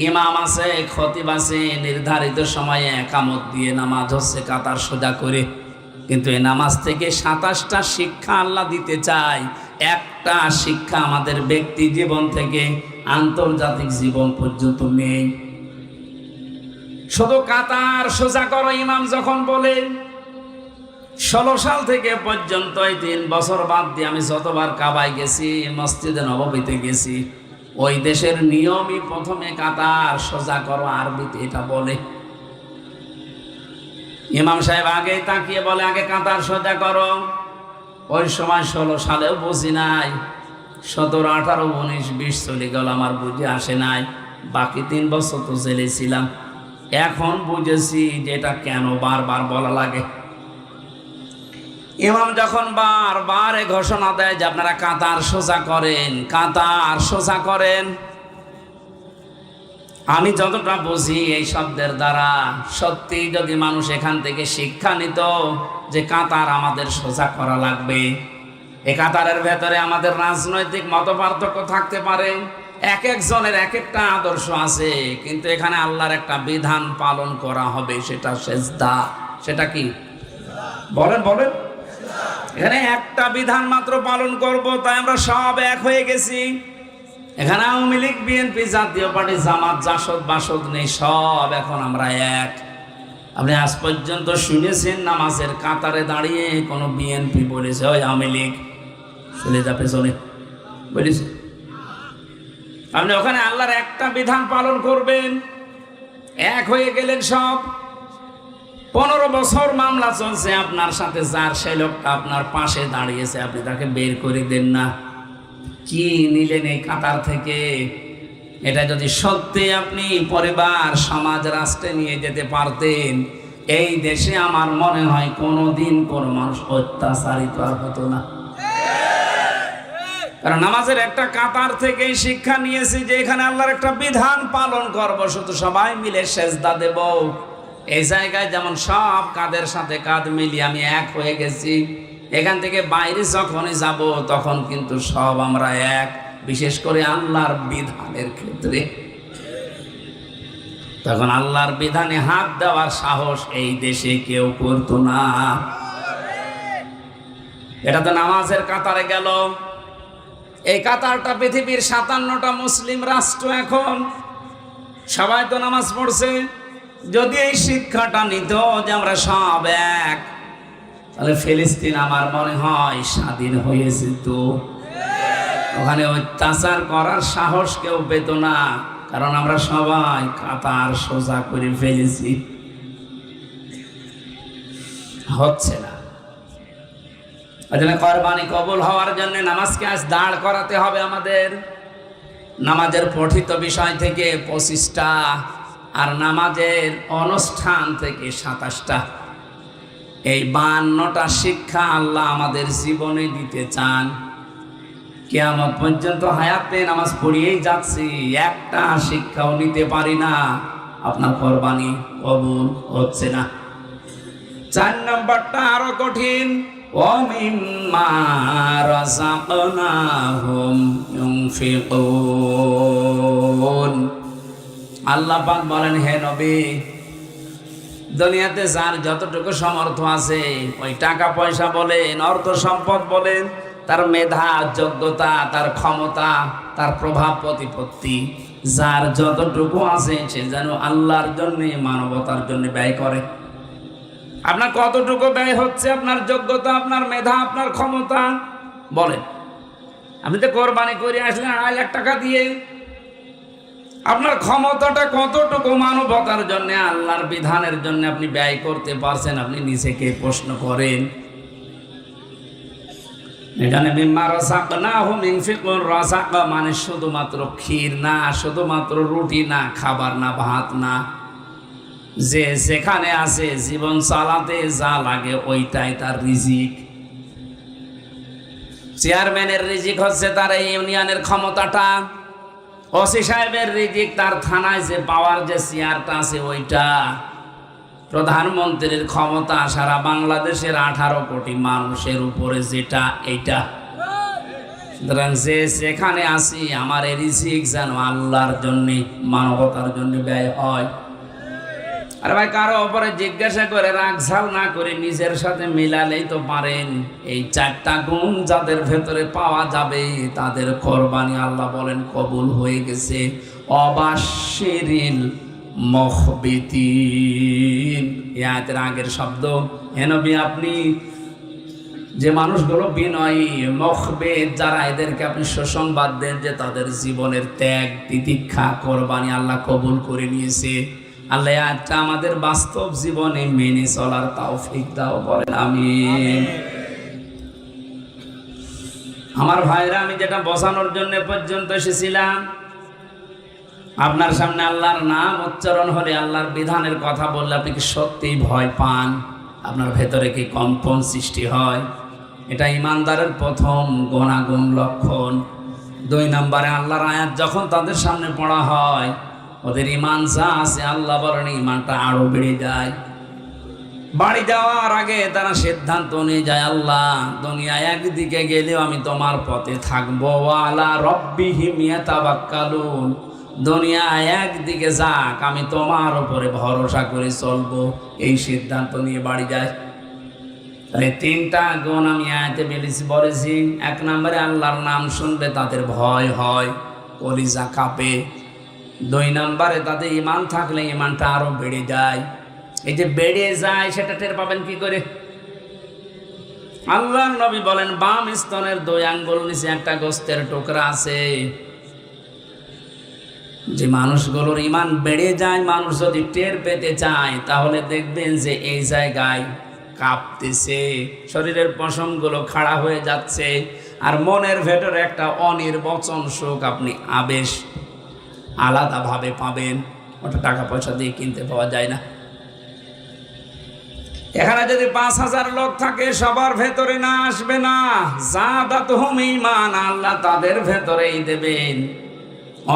ইমাম আছে, খতিব আছে, নির্ধারিত সময়ে একামত দিয়ে নামাজ হচ্ছে কাতার সোজা করে। কিন্তু এই নামাজ থেকে 27টা শিক্ষা আল্লাহ দিতে চায়, একটা শিক্ষা আমাদের ব্যক্তি জীবন থেকে আন্তর্জাতিক জীবন পর্যন্ত নেই। শুধু কাতার সোজা করো ইমাম যখন বলে, 16 সাল থেকে পর্যন্ত এই 3 বছর বাদ দিয়ে আমি যতবার কাবায় গেছি, মসজিদে নববীতে গেছি, ওই দেশের নিয়মই প্রথমে কাতার সোজা করো, আরবিতে এটা বলে। ইমাম সাহেব আগে তাকিয়ে বলে আগে কাতার সোজা করো। ওই সময় 16 সালেও বুঝি নাই, 17, 18, 19, 20 চলে গেল, আমার বুঝে আসে নাই। বাকি 3 বছর তো জেলে ছিলাম, এখন বুঝেছি যে এটা কেন বারবার বলা লাগে। ইমাম যখন বারবার ঘোষণা দেয় যে আপনারা কাতার সোজা করেন, কাতার সোজা করেন, আমি যতটা বুঝি এই শব্দের দ্বারা, সত্যি যদি মানুষ এখান থেকে শিক্ষা নিত যে কাতার আমাদের সোজা করা লাগবে। এই কাতারের ভেতরে আমাদের রাজনৈতিক মতপার্থক্য থাকতে পারে, এক একজনের এক একটা আদর্শ আছে, কিন্তু এখানে আল্লাহর একটা বিধান পালন করা হবে, সেটা সেজদা। সেটা কি বলেন বলেন? এখানে একটা বিধান মাত্র পালন করব, তাই আমরা সব এক হয়ে গেছি। এখানে আওয়ামী লীগ, বিএনপি, জাতীয় পার্টি, জামাত, জাসদ, বাসদ নেই, সব এখন আমরা এক। আপনি আজ পর্যন্ত শুনেছেন নামাজের কাতারে দাঁড়িয়ে কোনো বিএনপি বলেছে ওই আওয়ামী লীগ চলে যা পেছনে বলেছে? আপনি ওখানে আল্লাহর একটা বিধান পালন করবেন, এক হয়ে গেলেন সব। 15 বছর মামলা চলছে আপনার সাথে, যার সেই লোকটা আপনার পাশে দাঁড়িয়েছে, আপনি তাকে বের করে দেন না। কি নিলেন এই কাতার থেকে? এটা যদি সত্যি আপনি পরিবার, সমাজ, রাষ্ট্রে নিয়ে যেতে পারতেন, এই দেশে আমার মনে হয় কোনোদিন কোনো মানুষ অত্যাচারিত আর হতো না। কারণ নামাজের একটা কাতার থেকে শিক্ষা নিয়েছি যে এখানে আল্লাহর একটা বিধান পালন করবো, শুধু সবাই মিলে সেজদা দেব। এই জায়গায় যেমন সব কাঁধের সাথে কাঁধ মিলিয়ে আমি এক হয়ে গেছি, এখান থেকে বাইরে যখনই যাব তখন কিন্তু সব আমরা এক, বিশেষ করে আল্লাহর বিধানের ক্ষেত্রে। তখন আল্লাহর বিধানে হাত দেওয়ার সাহস এই দেশে কেউ করতো না। এটা তো নামাজের কাতারে গেল। এই কাতারটা পৃথিবীর 57টা মুসলিম রাষ্ট্র, এখন সবাই তো নামাজ পড়ছে। যদি এই শিক্ষাটা নিত যে আমরা সব এক, তাহলে ফিলিস্তিন আমার মনে হয় স্বাধীন হয়েছে তো। ওখানে অত্যাচার করার সাহস কেউ পেত না, কারণ আমরা সবাই কাতার সোজা করে ফেলেছি। হচ্ছে না। কোরবানি কবুল হওয়ার জন্য নামাজকে আজ দাঁড় করাতে হবে আমাদের। নামাজের পঠিত বিষয় থেকে 25টা, আর নামাজের অনুষ্ঠান থেকে 27টা। এই 52টা শিক্ষা আল্লাহ আমাদের জীবনে দিতে চান। কিয়ামত পর্যন্ত হায়াতে নামাজ পড়িয়েই যাচ্ছি, একটা শিক্ষাও নিতে পারি না, আপনার কোরবানি কবুল হচ্ছে না। 4 নম্বরটা আরো কঠিন। وَمِمَّا رَزَقْنَاهُمْ يُنْفِقُونَ। আল্লাহ পাক বলেন, হে নবী, দুনিয়াতে যার যতটুকু সামর্থ্য আছে, ওই টাকা পয়সা বলেন, অর্থ সম্পদ বলেন, তার মেধা, যোগ্যতা, তার ক্ষমতা, তার প্রভাব প্রতিপত্তি, যার যতটুকু আছে সে যেন আল্লাহর জন্য, মানবতার জন্য ব্যয় করে। আপনার কতটুকু ব্যয় হচ্ছে? আপনার যোগ্যতা, আপনার মেধা, আপনার ক্ষমতা বলেন। আপনি তো কোরবানি করে আসলেন 2.5 লাখ টাকা দিয়ে, আপনার ক্ষমতাটা কতটুকু মানবতার জন্য, আল্লাহর বিধানের জন্য আপনি ব্যয় করতে পারছেন? আপনি নিজেকে প্রশ্ন করেন। এখানে মিম্মা রাযাকনাহুম ইউনফিকুন, রাযাক মানে শুধুমাত্র ক্ষীর না, শুধুমাত্র রুটি না, খাবার না, ভাত না, যে যেখানে আছে জীবন চালাতে যা লাগে ওইটাই তার রিজিক। চেয়ারম্যানের রিজিক হচ্ছে তার এই ইউনিয়নের ক্ষমতাটা, ওসি সাহেবের রিজিক তার থানায় যে পাওয়ার, যে চেয়ারটা আছে ওইটা, প্রধানমন্ত্রীর ক্ষমতা সারা বাংলাদেশের 18 কোটি মানুষের উপরে যেটা, এইটা। সুতরাং যে যেখানে আছি আমার এই রিজিক যেন আল্লাহর জন্যে, মানবতার জন্য ব্যয় হয়। আর ভাই, কারো ওপরে জিজ্ঞাসা করে রাগঝাল না করে নিজের সাথে মিলালেই তো পারেন। এই 4টা গুণ যাদের ভেতরে পাওয়া যাবে তাদের কোরবানি আল্লাহ বলেন কবুল হয়ে গেছে। অবাশিরিল মুখবিতিন, এই আয়াতের আগের শব্দ। হে নবী, আপনি যে মানুষগুলো বিনয়ী, মুখবিত যারা, এদেরকে আপনি সুসংবাদ দেন যে তাদের জীবনের ত্যাগ, তিতিক্ষা, কোরবানি আল্লাহ কবুল করে নিয়েছে। আল্লাহ আজটা আমাদের বাস্তব জীবনে মেনে চলার তৌফিক দাও, বলেন আমিন। আমার ভাইরা, আমি যেটা বোঝানোর জন্য পর্যন্ত এসেছিলাম, আপনার সামনে আল্লাহর নাম উচ্চারণ হলে, আল্লাহর বিধানের কথা বললে আপনি কি সত্যিই ভয় পান? আপনার ভেতরে কি কম্পন সৃষ্টি হয়? এটা ইমানদারের প্রথম গুণাগুণ লক্ষণ। 2 নম্বরে, আল্লাহর আয়াত যখন তাদের সামনে পড়া হয়, ওদের ইমান যা আছে আল্লাহ বলেন ইমানটা আরো বেড়ে যায়। বাড়ি যাওয়ার আগে তারা সিদ্ধান্ত নিয়ে যায়, আল্লাহ দুনিয়া একদিকে গেলেও আমি তোমার পথে থাকবো, আলা রব্বিহিম ইয়াতাওয়াক্কালুন, দুনিয়া একদিকে যাক আমি তোমার উপরে ভরসা করে চলবো, এই সিদ্ধান্ত নিয়ে বাড়ি যায়। তাহলে 3টা গুণ আমি আয়াতে বলেছি। 1 নম্বরে, আল্লাহর নাম শুনবে তাদের ভয় হয়, কলিজা কাঁপে। 2 নম্বরে, তাদের ইমান থাকলে ইমানটা আরো বেড়ে যায়। এই যে বেড়ে যায় সেটা টের পাবেন কি করে? আল্লাহর নবী বলেন, বাম স্তনের 2 আঙ্গুল নিচে একটা গোস্তের টুকরা আছে। যে মানুষগুলোর ইমান বেড়ে যায়, মানুষ যদি টের পেতে চায় তাহলে দেখবেন যে এই জায়গায় কাঁপতেছে, শরীরের পশমগুলো খাড়া হয়ে যাচ্ছে, আর মনের ভেতরে একটা অনির্বচন সুখ, আপনি আবেশ আলাদাভাবে পাবেন। ওটা টাকা পয়সা দিয়ে কিনতে পাওয়া যায় না। এখানে যদি 5000 লোক থাকে, সবার ভেতরে না আসবে না। যাদাতুহুম ঈমান, আল্লাহ তাদের ভেতরেই দেবেন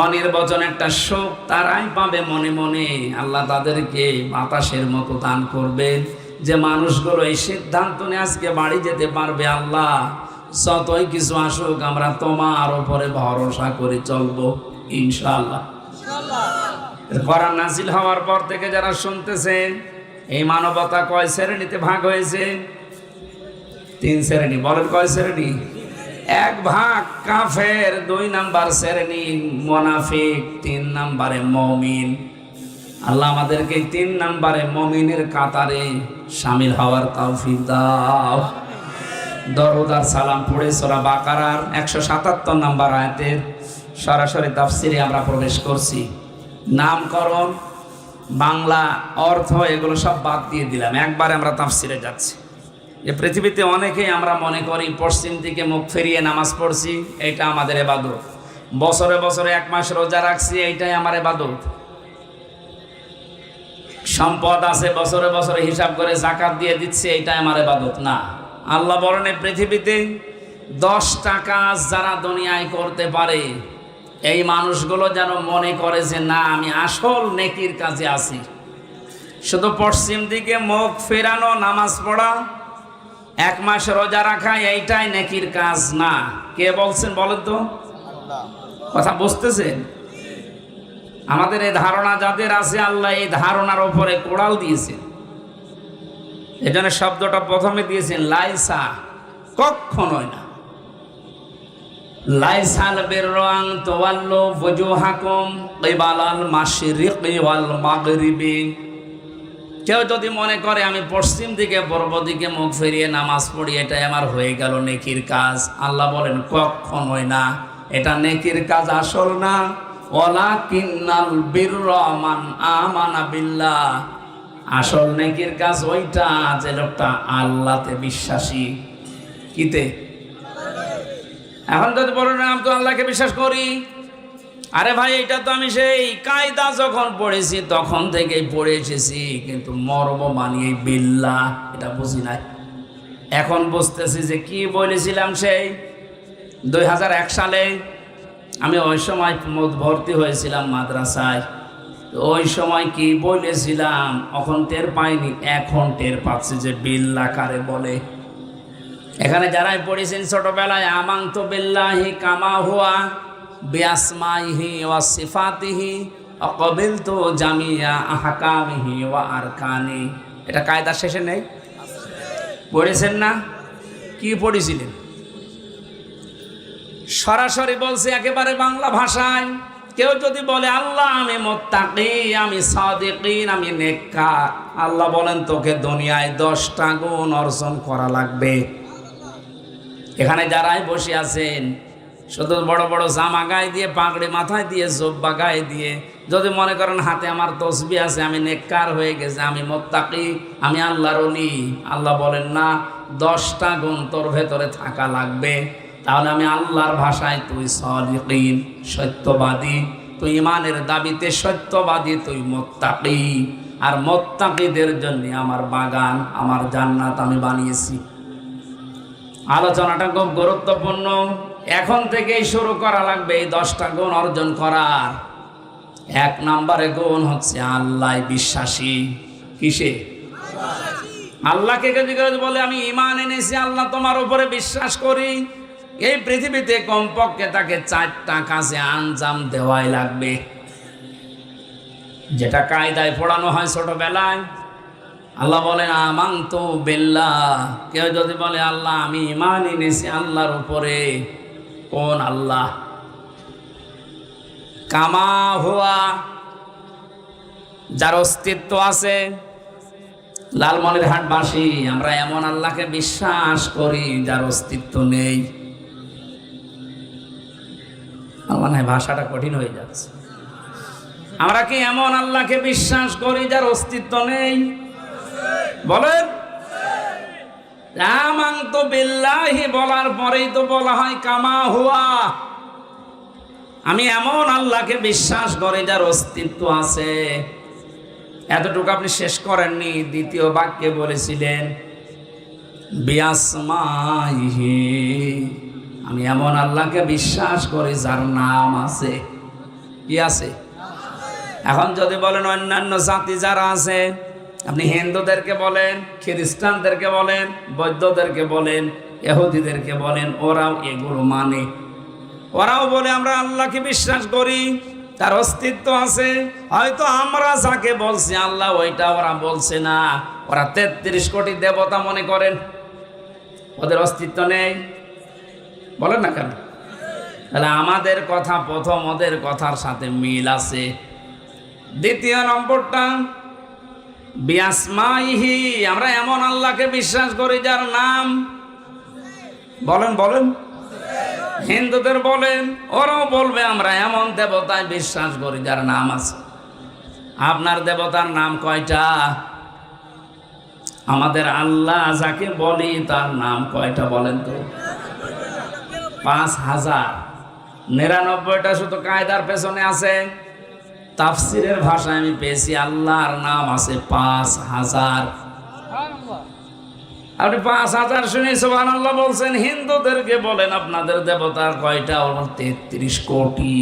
অনির্বচন একটা সুখ, তারাই পাবে মনে মনে। আল্লাহ তাদেরকে বাতাসের মতো দান করবেন, যে মানুষগুলো এই সিদ্ধান্ত নিয়ে আজকে বাড়ি যেতে পারবে, আল্লাহ যতই কিছু আসুক আমরা তোমার উপরে ভরসা করে চলবো ইনশাআল্লাহ। কোরআন নাযিল হওয়ার পর থেকে যারা শুনতেছেন, এই মানবতা কয় শ্রেণীতে ভাগ হয়েছে? 3 শ্রেণী। বলেন কয় শ্রেণী? 1 ভাগ কাফের, 2 নাম্বার শ্রেণী মুনাফিক, 3 নম্বরে মুমিন। আল্লাহ আমাদেরকে 3 নম্বরে মুমিনের কাতারে শামিল হওয়ার তৌফিক দাও। দরুদ আর সালাম পড়ে সূরা বাকারার 177 নম্বর আয়াতের সরাসরি তাফসিরে আমরা প্রবেশ করছি। নামকরণ, বাংলা অর্থ এগুলো সব বাদ দিয়ে দিলাম, একবারে আমরা তাফসিরে যাচ্ছি। যে পৃথিবীতে অনেকেই আমরা মনে করি পশ্চিম দিকে মুখ ফিরিয়ে নামাজ পড়ছি, এইটা আমাদের ইবাদত। বছরে বছরে 1 মাস রোজা রাখছি, এইটাই আমার ইবাদত। সম্পদ আছে, বছরে বছরে হিসাব করে যাকাত দিয়ে দিচ্ছে, এইটাই আমার ইবাদত না। আল্লাহ বলেন এই পৃথিবীতে 10টা কাজ যারা দুনিয়ায় করতে পারে, এই মানুষগুলো যেন মনে করে যে না, আমি আসল নেকির কাজে আছি। শুধু পশ্চিম দিকে মুখ ফেরানো, নামাজ পড়া, 1 মাস রোজা রাখা, এইটাই নেকির কাজ না। কে বলছেন বলেন তো? কথা বুঝতেছেন? আমাদের এই ধারণা যাদের আছে, আল্লাহ এই ধারণার উপরে কোড়াল দিয়েছেন। এজন্য শব্দটা প্রথমে দিয়েছেন লাইসা, কখনোই না। লাইসাল বিররান তুওয়াল্লু ফুজুহাকুম কিবালাল মাশরিকি ওয়াল মাগরিবি। কেউ যদি মনে করে আমি পশ্চিম দিকে পূর্ব দিকে মুখ ফিরিয়ে নামাজ পড়ি, এটাই আমার হয়ে গেল নেকির কাজ, আল্লাহ বলেন কখনোই না, এটা নেকির কাজ আসল না। ওয়ালাকিন্নাল বিররা মান আমানা বিল্লাহ, আসল নেকির কাজ ওইটা যে লোকটা আল্লাহতে বিশ্বাসী। কিতে? এখন যদি বলেন আমি তো আল্লাহকে বিশ্বাস করি, আরে ভাই এটা তো আমি সেই কায়দা যখন পড়েছি তখন থেকেই পড়ে এসেছি, কিন্তু মর্ম মানিয়ে বিল্লাহ এটা বুঝি নাই। এখন বুঝতেছি যে কি বলেছিলাম সেই 2001 সালে। আমি ওই সময় ভর্তি হয়েছিলাম মাদ্রাসায়, ওই সময় কি বলেছিলাম এখন টের পাইনি, এখন টের পাচ্ছি যে বিল্লাহ কারে বলে। এখানে যারাই পড়েছেন ছোটবেলায় আমানতু বিল্লাহি কামা হুয়া বিআসমাইহি ওয়া সিফাতিহি ওয়া ক্বাবিলতু জামিয়া আহকামিহি ওয়া আরকানি, এটা কায়দা শেষে নেই? পড়েছেন না? কি পড়েছিলেন? সরাসরি বলছে একেবারে বাংলা ভাষায়। কেউ যদি বলে আল্লাহ আমি মুত্তাকি, আমি সাদিকিন, আমি নেককার, আল্লাহ বলেন তোকে দুনিয়ায় 10টা গুণ অর্জন করা লাগবে। এখানে যারাই বসে আছেন শুধু বড় বড় জামা গায়ে দিয়ে, পাগড়ি মাথায় দিয়ে, জোব্বা গায়ে দিয়ে যদি মনে করেন হাতে আমার তসবিহ আছে, আমি নেককার হয়ে গেছে, আমি মুত্তাকি, আমি আল্লাহর ওলি, আল্লাহ বলেন না, 10টা গুণ তোর ভেতরে থাকা লাগবে। তাহলে আমি আল্লাহর ভাষায় তুই সাদিকিন, সত্যবাদী, তুই ইমানের দাবিতে সত্যবাদী, তুই মুত্তাকি। আর মুত্তাকিদের জন্য আমার বাগান, আমার জান্নাত আমি বানিয়েছি। আলোচনাটা খুব গুরুত্বপূর্ণ, এখন থেকেই শুরু করা লাগবে এই 10টা গুণ অর্জন করার। 1 নম্বরে গুণ হচ্ছে আল্লাহ বিশ্বাসী। কিসে? আল্লাহকে যদি বলে আমি ঈমান এনেছি, আল্লাহ তোমার উপরে বিশ্বাস করি, এই পৃথিবীতে কমপক্ষে তাকে 4টা কাজে আঞ্জাম দেওয়াই লাগবে, যেটা কায়দায় পড়ানো হয় ছোটবেলায়। আল্লাহ বলেন আমানতু বিল্লাহ, কেউ যদি বলে আল্লাহ আমি ঈমান এনেছি আল্লাহর উপরে, কোন আল্লাহ? কামা হুয়া, যার অস্তিত্ব আছে। লালমনিরহাটবাসী আমরা এমন আল্লাহকে বিশ্বাস করি যার অস্তিত্ব নেই। আমার মনে হয় ভাষাটা কঠিন হয়ে যাচ্ছে। আমরা কি এমন আল্লাহকে বিশ্বাস করি যার অস্তিত্ব নেই? বলেন। আমানতু বিল্লাহি বলার পরেই তো বলা হয় কামা হুয়া, আমি এমন আল্লাহকে বিশ্বাস করি যার অস্তিত্ব আছে। এতটুকু আপনি শেষ করেননি, দ্বিতীয় বাক্যে বলেছিলেন বিআসমাইহি, আমি এমন আল্লাহকে বিশ্বাস করি যার নাম আছে। কি আছে? এখন যদি বলেন অন্যান্য জাতি যারা আছে, আপনি হিন্দুদেরকে বলেন, খ্রিস্টানদেরকে বলেন, বৌদ্ধদেরকে বলেন, ইহুদিদেরকে বলেন, ওরাও এগুলো মানে। ওরাও বলে আমরা আল্লাহকে বিশ্বাস করি, তার অস্তিত্ব আছে। হয়তো আমরা যাকে বলছি আল্লাহ, ওইটা ওরা বলছে না। ওরা 33 কোটি দেবতা মনে করেন, ওদের অস্তিত্ব নেই। বলেন না কেন? তাহলে আমাদের কথা প্রথম ওদের কথার সাথে মিল আছে। দ্বিতীয় নম্বরটা বিআসমাইহি, আমরা এমন আল্লাহকে বিশ্বাস করি যার নাম, বলেন বলেন, হিন্দুদের বলেন, ওরাও বলবে আমরা এমন দেবতায় বিশ্বাস করি যার নাম আছে। আপনার দেবতার নাম কয়টা? আমাদের আল্লাহ যাকে বলি তার নাম কয়টা বলেন তো? ৫,০০০। ৯৯টা শুধু কায়দার পেছনে আছে। তাফসিরের ভাষায় আমি পেয়েছি আল্লাহর নাম আছে ৫,০০০। আপনি ৫,০০০ শুনে সুবহানাল্লাহ বলছেন। হিন্দুদেরকে বলেন আপনাদের দেবতার কয়টা? ৩৩ কোটি।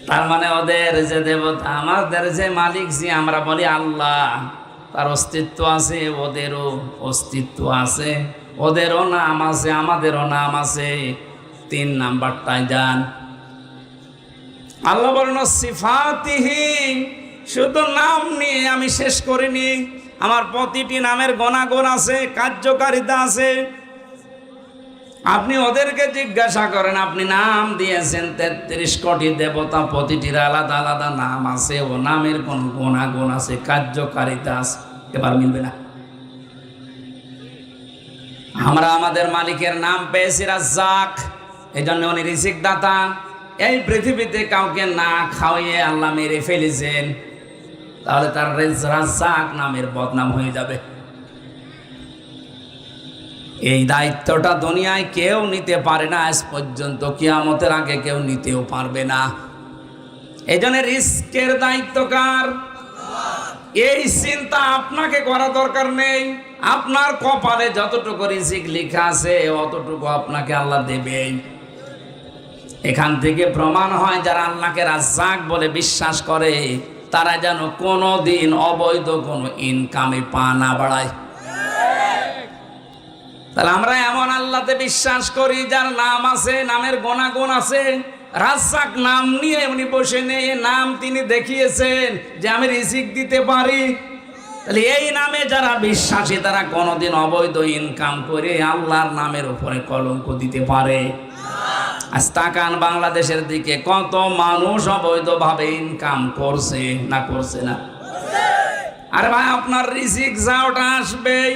তার মানে ওদের যে দেবতা, আমাদের যে মালিক, যে আমরা বলি আল্লাহ, তার অস্তিত্ব আছে, ওদেরও অস্তিত্ব আছে, ওদেরও নাম আছে, আমাদেরও নাম আছে। ৩ নাম্বারটায় যান। আল্লাহ বলেন সিফাতিহি, শুধু নাম নিয়ে আমি শেষ করিনি, আমার প্রতিটি নামের গুণাগুণ আছে, কার্যকারিতা আছে। আপনি ওদেরকে জিজ্ঞাসা করেন, আপনি নাম দিয়েছেন ৩৩ কোটি দেবতা, প্রতিটির আলাদা আলাদা নাম আছে, ও নামের কোন গুণাগুণ আছে, কার্যকারিতা আছে, এবার মিলবে না। আমরা আমাদের মালিকের নাম পেয়েছি রাজ্জাক, এই জন্য উনি রিজিক দাতা। এই পৃথিবীতে কাউকে না খাওয়িয়ে আল্লাহ মেরে ফেলেছেন, তাহলে তার রাজ্জাক নামের বদনাম হয়ে যাবে। এই দায়িত্বটা দুনিয়ায় কেউ নিতে পারে না আজ পর্যন্ত, কিয়ামতের আগে কেউ নিতেও পারবে না। এই জন্য রিস্কের দায়িত্ব কার? এই চিন্তা আপনাকে করা দরকার নেই। আপনার কপালে যতটুকু রিজিক লেখা আছে অতটুকু আপনাকে আল্লাহ দেবেই। এখান থেকে প্রমাণ হয় যারা আল্লাহকে রাজ্জাক বলে বিশ্বাস করে তারা যেন কোনোদিন অবৈধ কোনো ইনকামে পা না বাড়ায়। তাহলে আমরা এমন আল্লাহতে বিশ্বাস করি যার নাম আছে, নামের গুণাগুণ আছে। রাজ্জাক নাম নিয়ে উনি বসে নেই, নাম তিনি দেখিয়েছেন যে আমি রিজিক দিতে পারি। তাহলে এই নামে যারা বিশ্বাসী তারা কোনোদিন অবৈধ ইনকাম করে আল্লাহর নামের উপরে কলঙ্ক দিতে পারে? আজ তাকান বাংলাদেশের দিকে, কত মানুষ অবৈধভাবে ইনকাম করছে না করছে না? আরে ভাই, আপনার রিজিক যাওয়াটা আসবেই।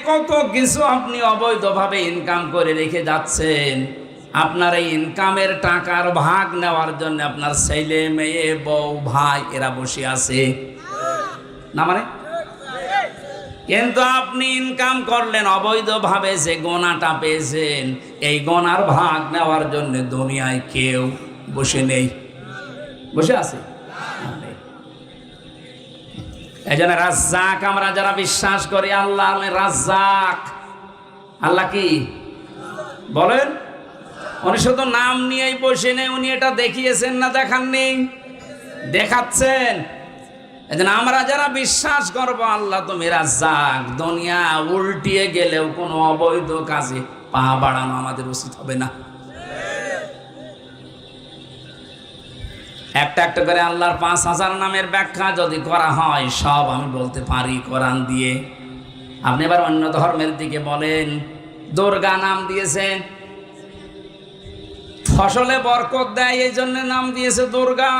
কত কিছু আপনি অবৈধভাবে ইনকাম করে রেখে যাচ্ছেন। আপনার এই ইনকামের টাকার ভাগ নেওয়ার জন্য আপনার ছেলে, মেয়ে, বউ, ভাই এরা বসে আছে না? মানে কিন্তু আপনি ইনকাম করলেন অবৈধভাবে, যে গোনাটা পেয়েছেন এই গোনার ভাগ নেওয়ার জন্য দুনিয়ায় কেউ বসে নেই। বসে আছে? এই জন্য রাজ্জাক আমরা যারা বিশ্বাস করি, আল্লাহ রাজ্জাক। আল্লাহ কি বলেন? উনি শুধু নাম নিয়েই বসে নেই, উনি এটা দেখিয়েছেন না দেখাননি? দেখাচ্ছেন। এই জন্য আমরা যারা বিশ্বাস করবো আল্লাহ তুমি রাজ্জাক, দুনিয়া উল্টিয়ে গেলেও কোনো অবৈধ কাজে পা বাড়ানো আমাদের উচিত হবে না। একটা একটা করে আল্লাহর ৫,০০০ নামের ব্যাখ্যা যদি করা হয়, সব আমি বলতে পারি কোরআন দিয়ে। আপনি এবার অন্য ধর্মের দিকে বলেন, দুর্গা নাম দিয়েছে, ফসলে বরকত দেয় এই জন্য নাম দিয়েছে দুর্গা।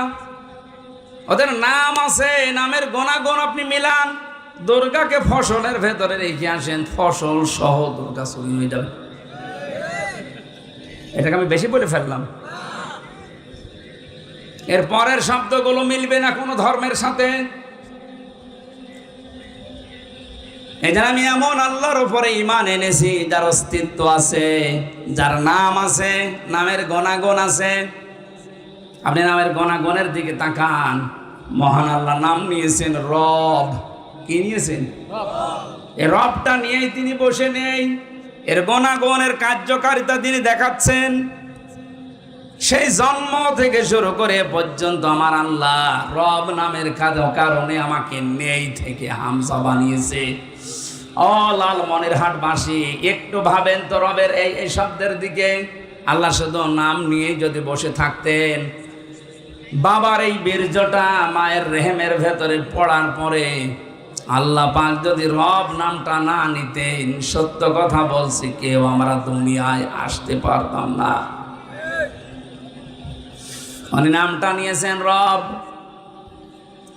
ওদের নাম আছে, নামের গুণাগুণ আপনি মিলান, দুর্গাকে ফসলের ভেতরে রেখে আসেন, ফসল সহ দুর্গা চুরি হয়ে যাবে। এটাকে আমি বেশি বলে ফেললাম। এর পরের শব্দগুলো মিলবে না কোনো ধর্মের সাথে। এই জন্য আমি এমন আল্লাহর উপরে ঈমান এনেছি যার অস্তিত্ব আছে, যার নাম আছে, নামের গুণাগুণ আছে। আপনি নামের গুণাগুণের দিকে তাকান। মহান আল্লাহ নাম নিয়েছেন রব। কি নিয়েছেন? এই রবটা নিয়েই তিনি বসে নেই, এর গুণাগুণের কার্যকারিতা তিনি দেখাচ্ছেন। সেই জন্ম থেকে শুরু করে পর্যন্ত আমার আল্লাহ রব নামের কারণে আমাকে নেই থেকে হামজা বানিয়েছে। ও লালমনিরহাটবাসী, একটু ভাবেন তো রবের এই শব্দের দিকে। আল্লাহ শুধু নাম নিয়ে যদি বসে থাকতেন, বাবার এই বীর্যটা মায়ের রেহেমের ভেতরে পড়ার পরে আল্লাহ পাক যদি রব নামটা না নিতেন, সত্য কথা বলছি, কেউ আমরা দুনিয়ায় আসতে পারতাম না। উনি নামটা নিয়েছেন রব।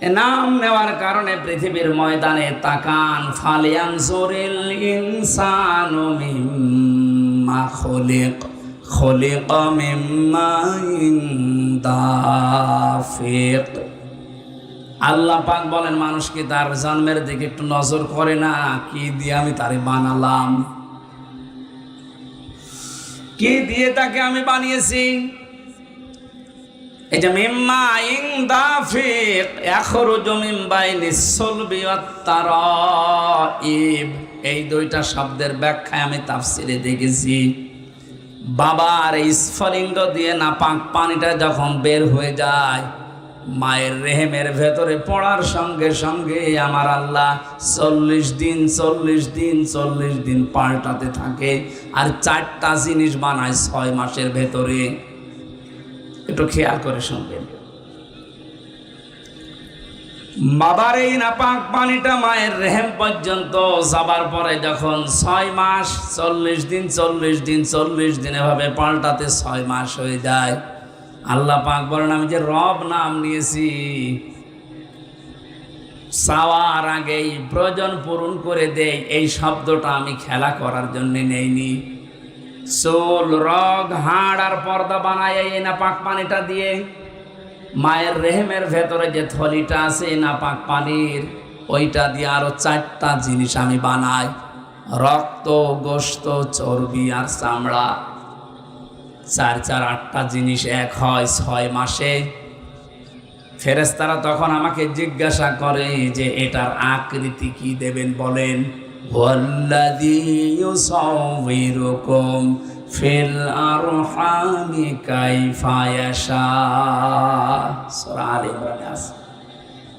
এ নাম নেওয়ার কারণে পৃথিবীর ময়দানে তাকান, ফালিয়ানজুরিল ইনসানু মিম্মা খুলিক, খুলিকা মিম্মা দাফিক। আল্লাহ পাক বলেন, মানুষ কি তার জন্মের দিকে একটু নজর করে না? কি দিয়ে আমি তারে বানালাম, কি দিয়ে তাকে আমি বানিয়েছি। এই যে মিম্মা দাফিক, ইয়াখরুজু মিন বাইনিস সুলবি ওয়াত তারাইব, এই দুইটা শব্দের ব্যাখ্যায় আমি তাফসিরে দেখেছি। বাবার এই স্ফলিঙ্গ দিয়ে নাপাক পানিটা যখন বের হয়ে যায়, মায়ের রেহেমের ভেতরে পড়ার সঙ্গে সঙ্গে আমার আল্লাহ 40 দিন 40 দিন 40 দিন পাল্টাতে থাকে, আর 4টা জিনিস বানায় 6 মাসের ভেতরে। একটু খেয়াল করে শুনবেন। বাবার এই নাপাক পানিটা মায়ের রেহেম পর্যন্ত যাবার পরে যখন 6 মাস 40 দিন 40 দিন 40 দিন এভাবে পাল্টাতে 6 মাস হয়ে যায়, আল্লাহ পাক বলেন, আমি যে রব নাম নিয়েছি, চাওয়ার আগেই প্রয়োজন পূরণ করে দেই, এই শব্দটা আমি খেলা করার জন্য নেইনি। চুল, রগ, হাড় আর পর্দা বানায় এই নাপাক পানিটা দিয়ে। মায়ের রেহেমের ভেতরে যে থলিটা আছে নাপাক পানির, ওইটা দিয়ে আরো 4টা জিনিস আমি বানাই, রক্ত, গোশত, চর্বি আর চামড়া। 4 4 8টা জিনিস এক হয় 6 মাসে। ফেরেশতারা তখন আমাকে জিজ্ঞাসা করে যে এটার আকৃতি কি দেবেন বলেন। ওয়াল্লাযী ইউসাউবিরুকুম ফিল আরহামি কাইফা ইয়াশা, সূরা আলে ইমরানে আছে।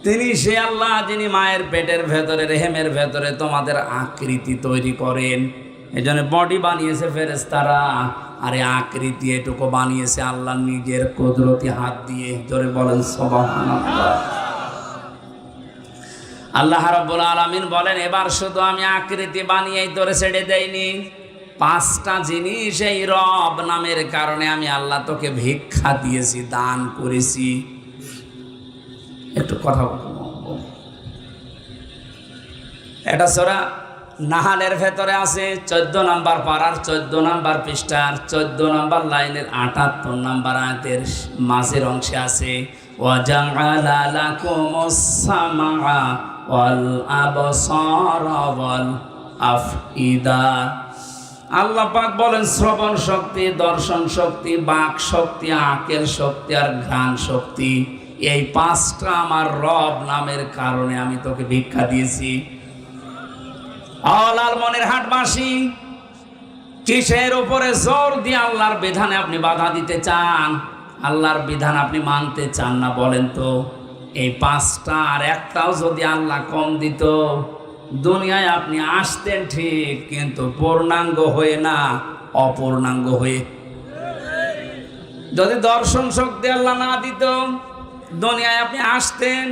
তিনি সে আল্লাহ যিনি মায়ের পেটের ভেতরে রেহেমের ভেতরে তোমাদের আকৃতি তৈরি করেন। এজন্য বডি বানিয়েছে ফেরেশতারা, আর এই আকৃতি এটুকু বানিয়েছে আল্লাহ নিজের কুদরতি হাত দিয়ে। জোরে বলেন সুবহানাল্লাহ। আল্লাহ রাব্বুল আলামিন বলেন, এবার শুধু আমি আকৃতি বানিয়েই তোরে ছেড়ে দেইনি, 5টা জিনিস এই রব নামের কারণে আমি আল্লাহ তোকে ভিক্ষা দিয়েছি, দান করেছি। একটু কথা বলবো। এটা সূরা নাহালের ভেতরে আছে 14 নম্বর পারার 14 নম্বর পৃষ্ঠার 14 নম্বর লাইনের 78 নম্বর আয়াতের মাঝের অংশে আছে, ওয়াজআলা লাকুমুস সামআ ওয়াল আবসারা ওয়াল আফইদা। আল্লাহ পাক বলেন, শ্রবণ শক্তি, দর্শন শক্তি, বাক শক্তি, আকেল শক্তি আর ঘ্রাণ শক্তি, এই 5টা আমার রব নামের কারণে আমি তোকে ভিক্ষা দিয়েছি। লালমনির হাটবাসী, কিসের উপরে জোর দিয়ে আল্লাহর বিধানে আপনি বাধা দিতে চান? আল্লাহর বিধান আপনি মানতে চান না বলেন তো? এই 5টা আর একটাও যদি আল্লাহ কম দিত, দুনিয়ায় আপনি আসতেন ঠিক, কিন্তু পূর্ণাঙ্গ হয়ে না, অপূর্ণাঙ্গ হয়ে। যদি দর্শন শক্তি আল্লাহ না দিত, দুনিয়ায় আপনি আসতেন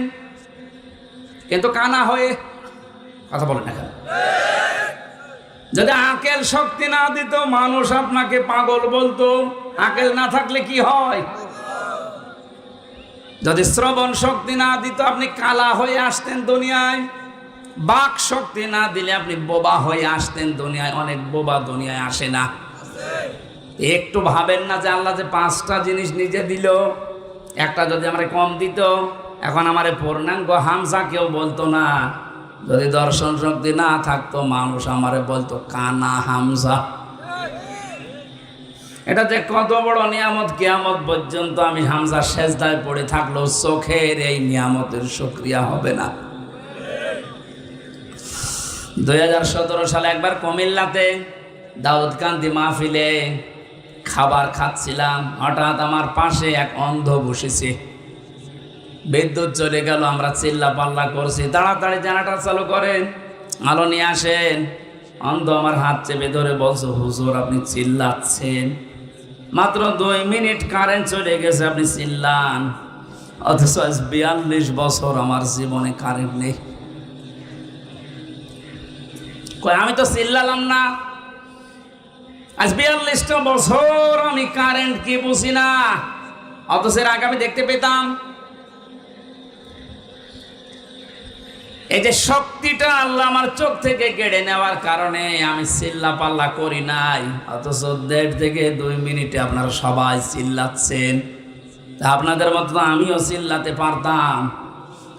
কিন্তু কানা হয়ে। কথা বলেন না। যদি আকেল শক্তি না দিত, মানুষ আপনাকে পাগল বলতো। আকেল না থাকলে কি হয়? যদি শ্রবণ শক্তি না দিত, আপনি কালা হয়ে আসতেন দুনিয়ায়। বাক শক্তি না দিলে আপনি বোবা হয়ে আসতেন দুনিয়ায়। অনেক বোবা দুনিয়ায় আসে না। একটু ভাবেন না যে আল্লাহ যে 5টা জিনিস নিজে দিল, একটা যদি আমারে কম দিত, এখন আমারে পূর্ণাঙ্গ হামজা কেউ বলতো না। যদি দর্শন শক্তি না থাকতো, মানুষ আমারে বলতো কানা হামজা। এটা যে কত বড় নিয়ামত, কিয়ামত পর্যন্ত আমি হামজা সেজদায় পড়ে থাকলেও চোখের এই নিয়ামতের শুকরিয়া হবে না। 2017 সালে একবার কুমিল্লাতে দাউদকান্দি মাহফিলে খাবার খাচ্ছিলাম, হঠাৎ আমার পাশে এক অন্ধ বসেছে। বিদ্যুৎ চলে গেল, আমরা চিল্লা পাল্লা করছি, তাড়াতাড়ি জেনারেটর চালু করেন, আলো নিয়ে আসেন। অন্ধ আমার হাত চেপে ধরে বলছো, হুজুর আপনি চিল্লাচ্ছেন, মাত্র 2 মিনিট কারেন্ট চলে গেছে, আপনি চিল্লান। অথচ 42 বছর আমার জীবনে কারেন্ট নেই। আমি তো চিল্লালাম না, আজ 42টা বছর আমি কারেন্ট কি বুঝি না। অথচ এর আগে আমি দেখতে পেতাম। এই যে শক্তিটা আল্লাহ আমার চোখ থেকে কেড়ে নেওয়ার কারণে আমি চিল্লা পাল্লা করি নাই, অথচ 1.5 থেকে 2 মিনিটে আপনারা সবাই চিল্লাচ্ছেন। তা আপনাদের মতো আমিও চিল্লাতে পারতাম,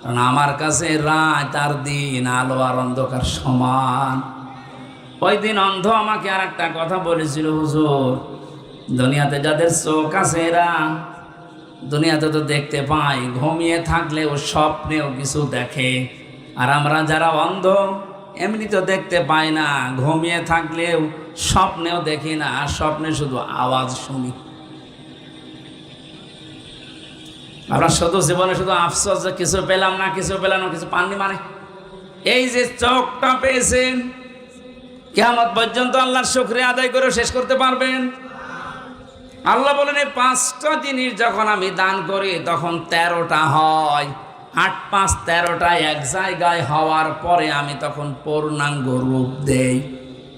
কারণ আমার কাছে রাত আর দিন, আলো আর অন্ধকার সমান। ওই দিন অন্ধ আমাকে আর একটা কথা বলেছিল, হুজুর দুনিয়াতে যাদের চোখ আছে এরা দুনিয়াতে তো দেখতে পায়, ঘুমিয়ে থাকলেও স্বপ্নেও কিছু দেখে। আর আমরা যারা অন্ধ এমনি তো দেখতে পাই না, ঘুমিয়ে থাকলেও স্বপ্নেও দেখি না, আর স্বপ্নে শুধু আওয়াজ শুনি। আমরা শুধু জীবনে শুধু আফসোস যে কিছু পেলাম না, কিছু পেলাম না, কিছু পাননি। মানে এই যে চোখটা পেয়েছেন, কিয়ামত পর্যন্ত আল্লাহর শুকরিয়া আদায় করে শেষ করতে পারবেন? আল্লাহ বলেন এই 5টা জিনিস যখন আমি দান করি তখন 13টা হয়। 8 5 13টা এক জায়গায় হওয়ার পরে আমি তখন পূর্ণাঙ্গ রূপ দেই।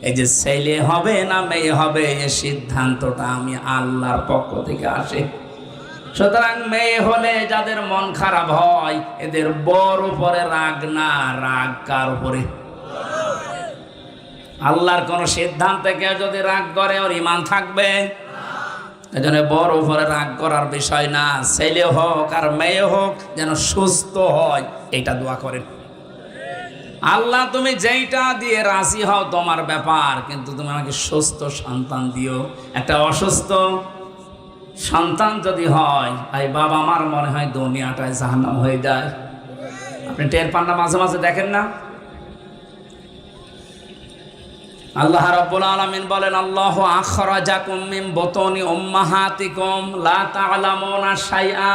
এই যে ছেলে হবে না মেয়ে হবে এই সিদ্ধান্তটা আমি আল্লাহর পক্ষ থেকে আসে। সুতরাং মেয়ে হলে যাদের মন খারাপ হয় এদের বর উপরে রাগ না, রাগ কার উপরে? আল্লাহর কোন সিদ্ধান্তে কেউ যদি রাগ করে ওর ঈমান থাকবে? এজন্য বড় উপরে রাগ করার বিষয় না। ছেলে হোক আর মেয়ে হোক যেন সুস্থ হয়, এটা দোয়া করেন। আল্লাহ তুমি যেইটা দিয়ে রাজি হও তোমার ব্যাপার, কিন্তু তুমি আমাকে সুস্থ সন্তান দিও। একটা অসুস্থ সন্তান যদি হয়, এই বাবা আমার মনে হয় দুনিয়াটায় জাহান্নাম হয়ে যায়। আপনি টের পান না? মাঝে মাঝে দেখেন না? আল্লাহ রাব্বুল আলামিন বলেন আল্লাহু আখরাজাকুম মিন বুতুনি উম্মাহাতিকুম লা তা'লামুনা শাইআ।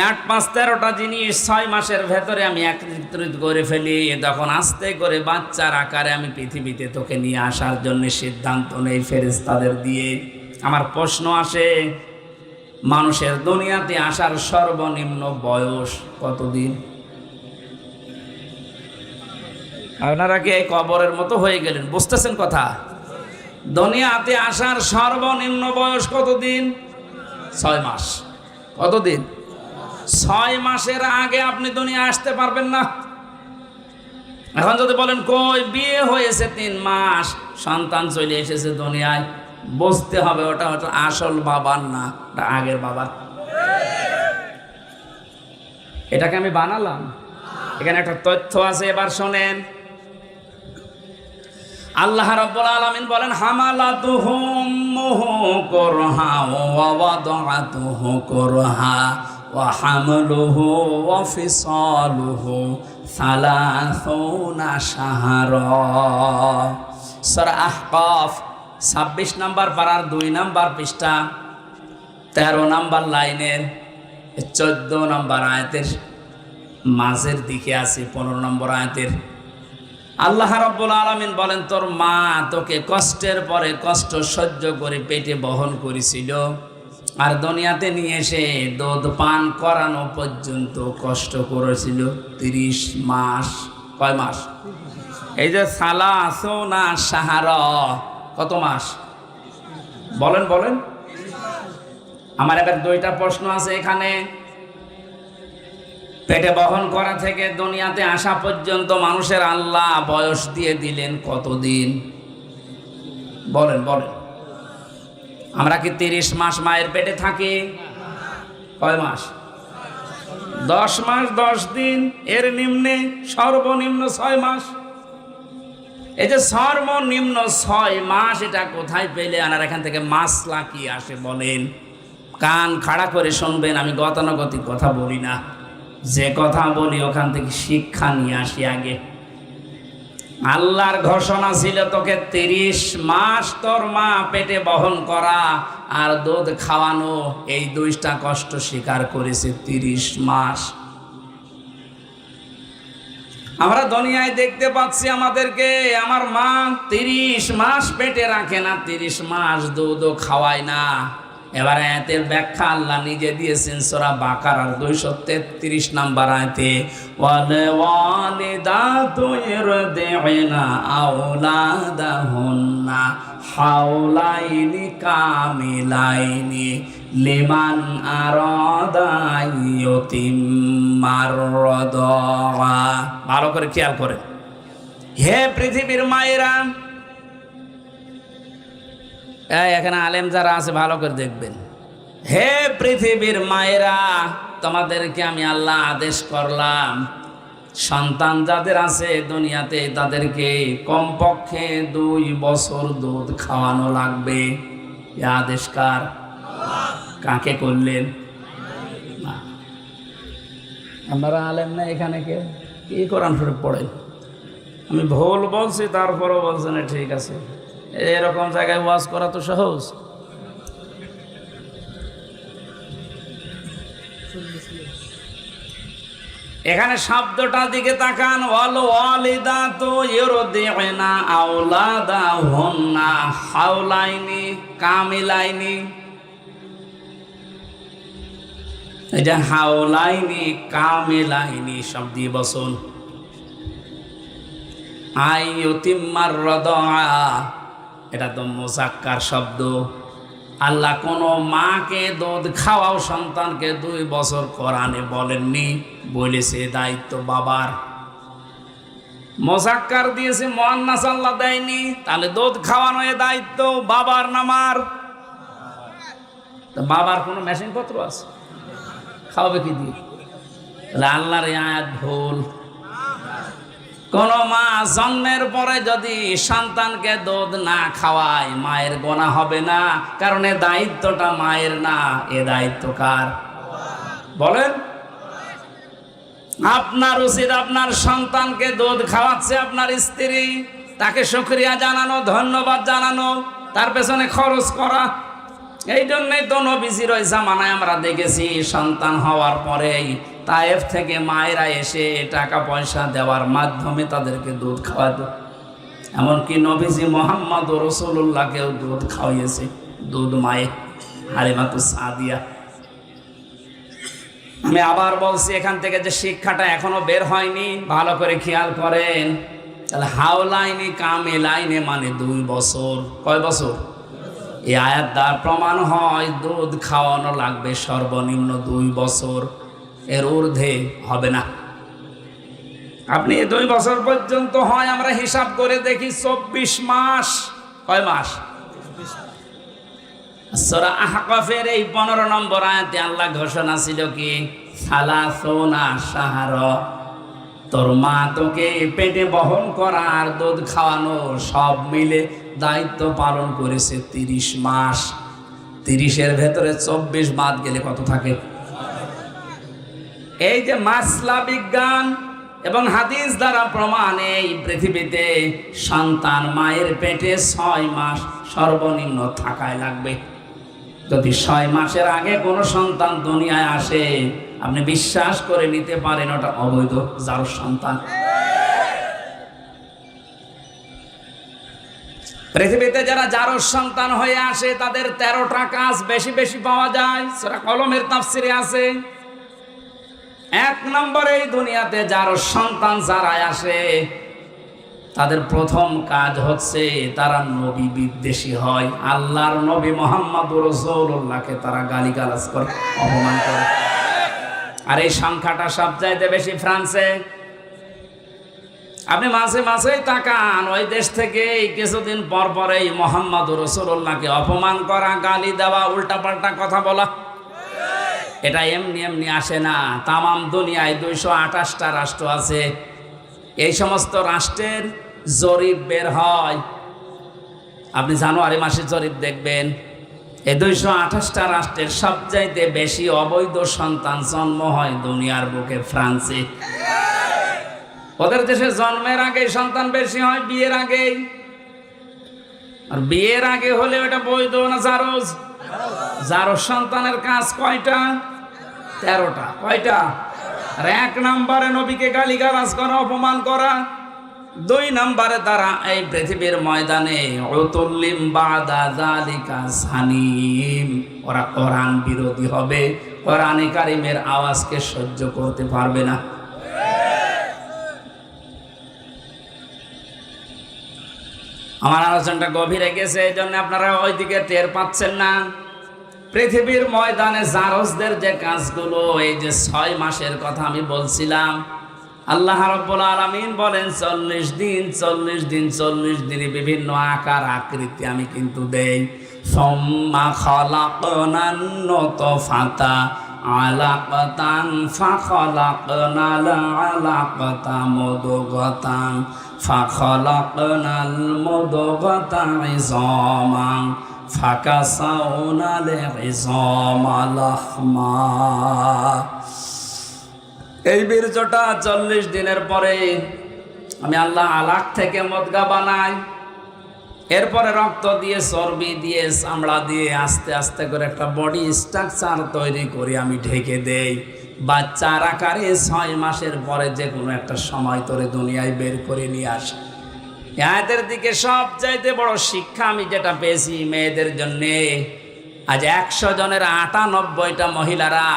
8 5 13টা জিনিস 6 মাসের ভেতরে আমি একত্রিত করে ফেলি, তখন আস্তে করে বাচ্চার আকারে আমি পৃথিবীতে তোকে নিয়ে আসার জন্য সিদ্ধান্ত নেই ফেরেশতাদের দিয়ে। আমার প্রশ্ন আসে, মানুষের দুনিয়াতে আসার সর্বনিম্ন বয়স কতদিন? আপনারা কি এই কবরের মতো হয়ে গেলেন? বুঝতেছেন কথা? দুনিয়াতে আসার সর্বনিম্ন বয়স কতদিন? 6 মাস। কতদিন? 6 মাসের আগে আপনি দুনিয়া আসতে পারবেন না। এখন যদি বলেন কই বিয়ে হয়েছে 3 মাস, সন্তান চলে এসেছে দুনিয়ায়, বুঝতে হবে ওটা আসল বাবার না, ওটা আগের বাবার। এটাকে আমি বানালাম? এখানে একটা তথ্য আছে, এবার শোনেন। আল্লাহ রাব্বুল আলামিন বলেন হামালাতুহু উম্মুহু কুরহা ওয়া ওয়াদাআতুহু কুরহা ওয়া হামলুহু ওয়া ফিসালুহু 30 শাহরা। সূরা আহকাফ 26 নম্বর পারার 2 নম্বর পৃষ্ঠা 13 নম্বর লাইনের 14 নম্বর আয়াতের মাঝের দিকে আছে 15 নম্বর আয়াতের। আল্লাহ রাব্বুল আলামিন বলেন তোর মা তোকে কষ্টের পরে কষ্ট সহ্য করে পেটে বহন করেছিল, আর দুনিয়াতে নিয়ে এসে দুধ পান করানো পর্যন্ত কষ্ট করেছিল 30 মাস। কয় মাস? এই যে সালাসুনা শাহরা, কত মাস? বলেন বলেন। আমার এবার 2টা প্রশ্ন আছে এখানে। পেটে বহন করা থেকে দুনিয়াতে আসা পর্যন্ত মানুষের আল্লাহ বয়স দিয়ে দিলেন কতদিন? বলেন বলেন। আমরা কি 30 মাস মায়ের পেটে থাকি? কয় মাস? 10 মাস 10 দিন। এর নিম্নে সর্বনিম্ন 6 মাস। এই যে সর্বনিম্ন 6 মাস, এটা কোথায় পেলে? আর এখান থেকে মাসলা কি আসে বলেন? কান খাড়া করে শুনবেন, আমি গতানুগতিক কথা বলি না, যে কথা বলি ওখান থেকে শিক্ষা নিয়ে আসি আগে। আল্লাহর ঘোষণা ছিল তোকে 30 মাস তোর মা পেটে বহন করা আর দুধ খাওয়ানো, এই 2টা কষ্ট স্বীকার করেছে 30 মাস। আমরা দুনিয়ায় দেখতে পাচ্ছি আমাদেরকে আমার মা 30 মাস পেটে রাখে না, 30 মাস দুধও খাওয়ায় না। এবার আয়াতের ব্যাখ্যা আল্লাহ নিজে দিয়েছেন সূরা বাকারার 233 নম্বর আয়াতে, ওয়াল ওয়ালিদাতু ইরদি'না আওলাদাহুন্না হাওলাইনি কামিলাইনি লিমান আরাদা ইয়তিম্মার রাদা। ভালো করে খেয়াল করেন, হে পৃথিবীর মায়েরা, এখানে আলেম যারা আছে ভালো করে দেখবেন, হে পৃথিবীর মায়েরা, তোমাদেরকে আমি আল্লাহ আদেশ করলাম সন্তান যাদের আছে দুনিয়াতে তাদেরকে কমপক্ষে 2 বছর দুধ খাওয়ানো লাগবে। এ আদেশ কার? কাকে করলেন? আপনারা আলেম না এখানে কেউ? কি কোরআন শরীফ পড়েন? আমি ভুল বলছি তারপরও বলছেন ঠিক আছে। এরকম জায়গায় ওয়াজ করা তো সহজ। এখানে শব্দটা দিকে তাকান, ওয়াল ওয়ালিদাতু ইরদি'না আওলাদাহুন্না হাওলাইনি কামিলাইনি। এটা হাওলাইনি কামিলাইনি শব্দ দিয়ে বসুন। আইয়ুতিম্মার রাদা, এটা তো মুযাক্কার শব্দ। আল্লাহ কোনো মাকে দুধ খাওয়াও সন্তানকে 2 বছর কোরআনে বলেননি, বলেছে দায়িত্ব বাবার। মুযাক্কার দিয়েছে, মুআন্নাস আল্লাহ দেয়নি। তাহলে দুধ খাওয়ানো এ দায়িত্ব বাবার না মার? বাবার কোনো মেশিন পত্র আছে? খাওয়াবে কি দিয়ে? তাহলে আল্লাহর আয়াত ভুল। কোন মা জন্মের পরে যদি সন্তানকে দুধ না খাওয়ায় মায়ের গোনা হবে না, কারণ এ দায়িত্বটা মায়ের না, এ দায়িত্ব কার? বলেন। আপনার উচিত আপনার সন্তানকে দুধ খাওয়াচ্ছে আপনার স্ত্রী, তাকে শুকরিয়া জানানো, ধন্যবাদ জানানো, তার পেছনে খরচ করা। এই জন্যই তো নবীজির ওই জামানায় আমরা দেখেছি সন্তান হওয়ার পরেই তায়েফ থেকে মায়েরা এসে টাকা পয়সা দেওয়ার মাধ্যমে তাদেরকে দুধ খাওয়াতো। এমনকি নবীজি মুহাম্মদ রাসূলুল্লাহকেও দুধ খাওয়াইয়েছে, দুধ মায়ে হালিমাতুস সাদিয়া। আমি আবার বলছি, এখান থেকে যে শিক্ষাটা এখনো বের হয়নি, ভালো করে খেয়াল করেন। তাহলে হাওলাইনি কামিলাইনি মানে 2 বছর। কয় বছর? এই আয়াত দ্বারা প্রমাণ হয় দুধ খাওয়ানো লাগবে সর্বনিম্ন 2 বছর, এর ঊর্ধ্বে হবে না। আপনি 2 বছর পর্যন্ত হয়, আমরা হিসাব করে দেখি 24 মাস। কয় মাস? সূরা আহকাফের এই 15 নম্বর আয়াতে আল্লাহ ঘোষণা ছিল কি, সালাসুনা শাহরা, তোর মা তোকে পেটে বহন করা আর দুধ খাওয়ানো সব মিলে দায়িত্ব পালন করেছে 30 মাস। 30-এর ভেতরে 24 বাদ গেলে কত থাকে? এই যে মাসলা বিজ্ঞান এবং হাদিস দ্বারা প্রমাণ, এই পৃথিবীতে সন্তান মায়ের পেটে 6 মাস সর্বনিম্ন থাকায় লাগবে। যদি 6 মাসের আগে কোনো সন্তান দুনিয়ায় আসে, আপনি বিশ্বাস করে নিতে পারেন ওটা অবৈধ যার সন্তান। পৃথিবীতে যারা যার সন্তান হয়ে আসে তাদের 13টা কাজ বেশি বেশি পাওয়া যায়। সূরা কলমের তাফসিরে আছে। 1 নম্বরে এই দুনিয়াতে যার সন্তান যারা আসে তাদের প্রথম কাজ হচ্ছে তারা নবী বিদ্বেষী হয়। আল্লাহর নবী মুহাম্মদুর রাসূলুল্লাহকে তারা গালিগালাজ করে, অপমান করে। আর এই সংখ্যাটা সবচাইতে বেশি ফ্রান্সে। আপনি মাঝে মাঝেই তাকান, ওই দেশ থেকে কিছুদিন পর পরেই মুহাম্মদুর রাসূলুল্লাহকে অপমান করা, গালি দেওয়া, উল্টাপাল্টা কথা বলা, এটা এমনি এমনি আসে না। তামাম দুনিয়ায় 228টা রাষ্ট্র আছে। এই সমস্ত রাষ্ট্রের জরিপ বের হয়, আপনি জানুয়ারি মাসে জরিপ দেখবেন। এই 228টা রাষ্ট্রের সবচাইতে বেশি অবৈধ সন্তান জন্ম হয় দুনিয়ার বুকে ফ্রান্সে। ওদের দেশে জন্মের আগে সন্তান বেশি হয়, বিয়ের আগে। আর বিয়ের আগে হলে ওটা বৈধ না জারজ? জারজ সন্তানের কাজ কয়টা? 13টা। কয়টা? আর 1 নম্বরে নবীকে গালিগালাজ করা, অপমান করা। দুই নম্বরে তারা এই পৃথিবীর ময়দানে উতুল্লিম বাদা যালিকা সানিম, ওরা কোরআন বিরোধী হবে, কোরআনে কারিমের আওয়াজকে সহ্য করতে পারবে না। আমার আলোচনাটা গভীরে গেছে, এই জন্য আপনারা ওইদিকে টের পাচ্ছেন না। পৃথিবীর ময়দানে জারজদের যে কাজগুলো, এই যে 6 মাসের কথা আমি বলছিলাম, আল্লাহ রাব্বুল আলামিন বলেন 40 দিন 40 দিন 40 দিনে বিভিন্ন আকার আকৃতি আমি কিন্তু দেই। সুম্মা খালাকনান নুতফাতা আলাকাতান ফাখালাকনাল আলাকাতা মুদগাতান ফাখালাকনাল মুদগাতা ইযামান ফাকাসাউনাল ইযামা লাহমা। এই বীর্যটা 40 দিনের পরে আমি আল্লাহ আলাক থেকে মদগা বানাই, এরপরে রক্ত দিয়ে চর্বি দিয়ে চামড়া দিয়ে আস্তে আস্তে করে একটা বডি স্ট্রাকচার তৈরি করি, আমি ঢেকে দেই। বাচ্চার আকারে 6 মাসের পরে যে কোনো একটা সময় তোরে দুনিয়ায় বের করে নিয়ে আসে। এদের দিকে সবচাইতে বড় শিক্ষা আমি যেটা পেয়েছি মেয়েদের জন্যে, আজ 100 জনের 98টা মহিলারা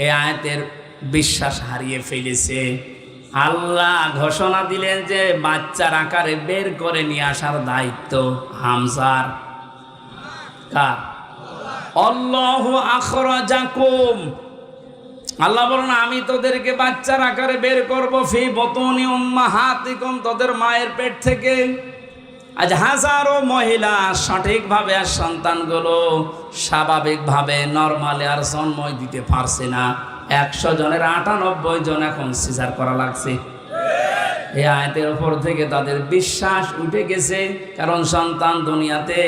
এই আয়াতের বিশ্বাস হারিয়ে ফেলেছে। আল্লাহ ঘোষণা দিলেন যে বাচ্চার আকারে বের করে নিয়ে আসার দায়িত্ব হামজার। কার? আল্লাহু আখরাজাকুম, আল্লাহ বলেন আমি তোদেরকে বাচ্চার আকারে বের করব, ফি বতুনি উম্মাহাতিকুম, তোদের মায়ের পেট থেকে। আজ হাজারো মহিলা সঠিকভাবে আর সন্তানগুলো স্বাভাবিকভাবে নরমালে আর জন্মই দিতে পারছে না। 100 জনের 98 জন এখন সিজার করা লাগছে। এই আয়াতের উপর থেকে তাদের বিশ্বাস উঠে গেছে, কারণ সন্তান দুনিয়াতে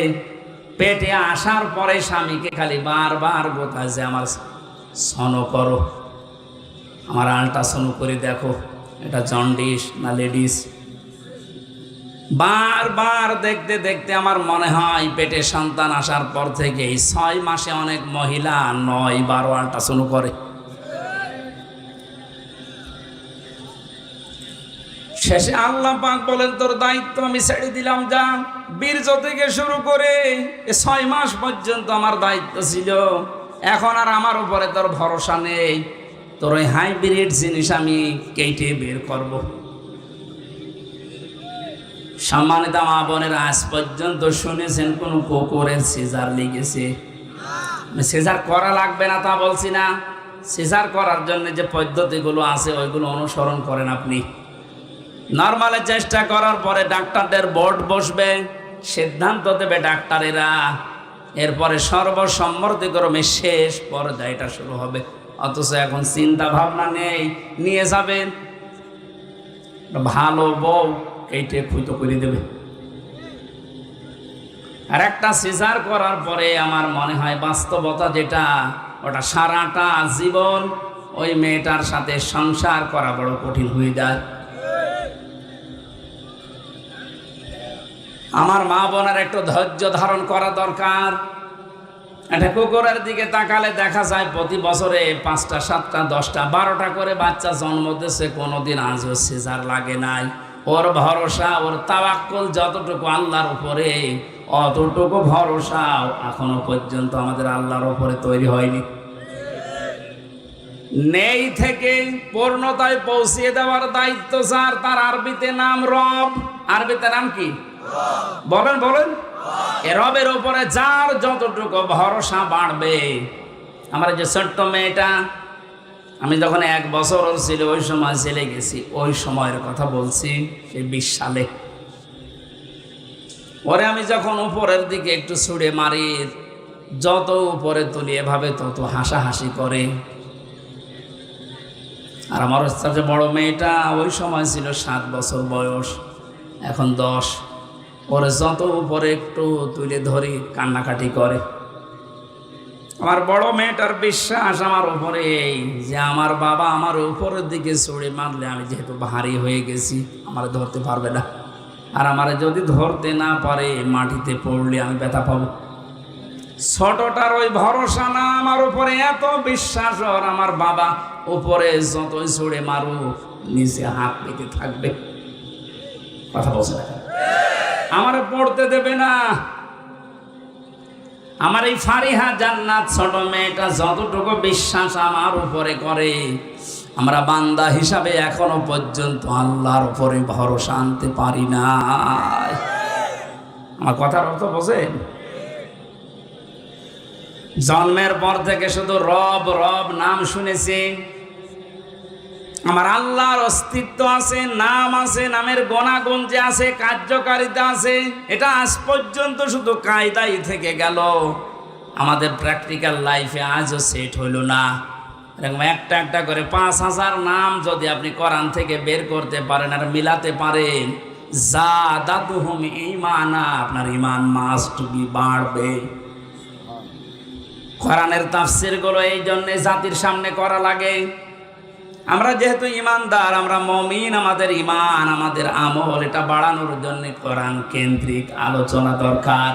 পেটে আসার পরে স্বামীকে খালি বারবার বোঝায়, আমার সনো করো, আমার আল্ট্রাসাউন্ড করে দেখো এটা জন্ডিস না লেডিস। বারবার দেখতে দেখতে আমার মনে হয় পেটে সন্তান আসার পর থেকে এই 6 মাসে অনেক মহিলা 9-12 আল্ট্রাসাউন্ড করে। শেষে আল্লাহ পাক বলেন তোর দায়িত্ব আমি ছেড়ে দিলাম, যা। বীর্য থেকে শুরু করে 6 মাস পর্যন্ত আমার দায়িত্ব ছিল, এখন আর আমার উপরে তোর ভরসা নেই, তোর ওই হাইব্রিড জিনিস আমি কেটে বের করব। সম্মানিত মা বোনের, আজ পর্যন্ত শুনেছেন কোন কুকুরের সিজার লেগেছে? সিজার করা লাগবে না তা বলছি না, সিজার করার জন্য যে পদ্ধতিগুলো আছে ওইগুলো অনুসরণ করেন আপনি। নরমালে চেষ্টা করার পরে ডাক্তারদের বোর্ড বসবে, সিদ্ধান্ত দেবে ডাক্তারেরা, এরপরে সর্বসম্মতিক্রমে শেষ পর্যায়টা শুরু হবে। অথচ এখন চিন্তা ভাবনা নেই, নিয়ে যাবেন ভালো বউ কেটে খুঁতো করে দেবে। আর একটা সিজার করার পরে আমার মনে হয় বাস্তবতা যেটা, ওটা সারাটা জীবন ওই মেয়েটার সাথে সংসার করা বড় কঠিন হয়ে যায়। আমার মা বোনের একটু ধৈর্য ধারণ করা দরকার। একটা কুকুরের দিকে তাকালে দেখা যায় প্রতি বছরে 5টা 7টা 10টা 12টা করে বাচ্চা জন্ম দিচ্ছে, কোনোদিন আজও সিজার লাগে নাই। ওর ভরসা, ওর তাওয়াক্কুল যতটুকু আল্লাহর উপরে, অতটুকু ভরসাও এখনো পর্যন্ত আমাদের আল্লাহর উপরে তৈরি হয়নি। নেই থেকে পূর্ণতায় পৌঁছিয়ে দেওয়ার দায়িত্ব যার, তার আরবিতে নাম রব। আরবিতে নাম কি? বলেন বলেন। এ রবের উপরে যার যতটুকু ভরসা বাড়বে। আমার যে ছোট্ট মেয়েটা, আমি যখন 1 বছর ওর ছিল ওই সময় চলে গেছি, ওই সময়ের কথা বলছি, সেই 20 সালে। ওরে আমি যখন উপরের দিকে একটু ছুঁড়ে মারি, যত উপরে তুলি এভাবে তত হাসাহাসি করে। আর আমার সবচেয়ে বড় মেয়েটা ওই সময় ছিল 7 বছর বয়স, এখন 10। ওরে যত উপরে একটু তুলে ধরি কান্নাকাটি করে। আমার বড় মেয়েটার বিশ্বাস আমার উপরে এই যে আমার বাবা আমার উপরের দিকে ছুঁড়ে মারলে আমি যেহেতু ভারী হয়ে গেছি, আমার ধরতে পারবে না। আর আমার যদি ধরতে না পারে মাটিতে পড়লে আমি ব্যথা পাবো। ছোটটার ওই ভরসা না আমার উপরে, এত বিশ্বাস ওর আমার বাবা উপরে যতই ছুঁড়ে মারুক নিচে হাত পেতে থাকবে। কথা বলছে না, আমার পড়তে দেবে না। আমার এই ফারিহা জান্নাত ছোট মেয়েটা যতটুকু বিশ্বাস আমার উপরে করে, আমরা বান্দা হিসাবে এখনো পর্যন্ত আল্লাহর উপরে ভরসা আনতে পারি না। আমার কথার অর্থ বোঝেন? জন্মের পর থেকে শুধু রব রব নাম শুনেছি। আমার আল্লাহর অস্তিত্ব আছে, নাম আছে, নামের গুণাগুণ যে আছে, কার্যকারিতা আছে, এটা আজ পর্যন্ত শুধু কায়দাই থেকে গেল। আমাদের প্র্যাকটিক্যাল লাইফে আজও সেট হইল না। এরকম একটা একটা করে ৫,০০০ নাম যদি আপনি কোরআন থেকে বের করতে পারেন আর মিলাতে পারেন, যাদাতুহুম ঈমানা, আপনার ঈমান মাস্ট বি বাড়বে। কোরআনের তাফসীর গুলো এই জন্য জাতির সামনে করা লাগে। আমরা যেহেতু ঈমানদার, আমরা মুমিন, আমাদের ঈমান, আমাদের আমল এটা বাড়ানোর জন্য কোরআন কেন্দ্রিক আলোচনা দরকার।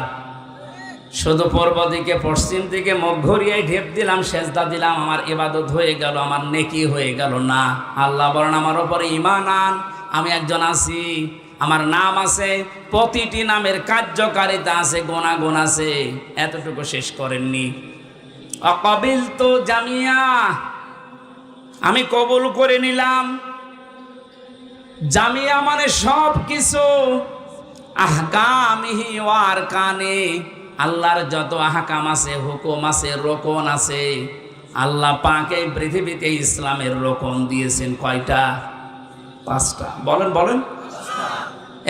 শুধু পূর্ব দিকে পশ্চিম দিকে মুখ ঘুরিয়ে ঢেপ দিলাম, সেজদা দিলাম, আমার ইবাদত হয়ে গেল, আমার নেকি হয়ে গেল না। আল্লাহ বলেন আমার উপরে ঈমান আন, আমি একজন আছি, আমার নাম আছে, প্রতিটি নামের কার্যকারিতা আছে, গুণাগুণ আছে। এতটুকু শেষ করেননি। অকবিলতু জামিয়া, আমি কবুল করে নিলাম। জামিয়া মানে সব কিছু। আহকামিহি ওয়া আরকানি, আল্লাহর যত আহকাম আছে, হুকুম আছে, রোকন আছে, আল্লাহ পাক এই পৃথিবীতে ইসলামের রোকন দিয়েছেন কয়টা? 5টা। বলেন বলেন।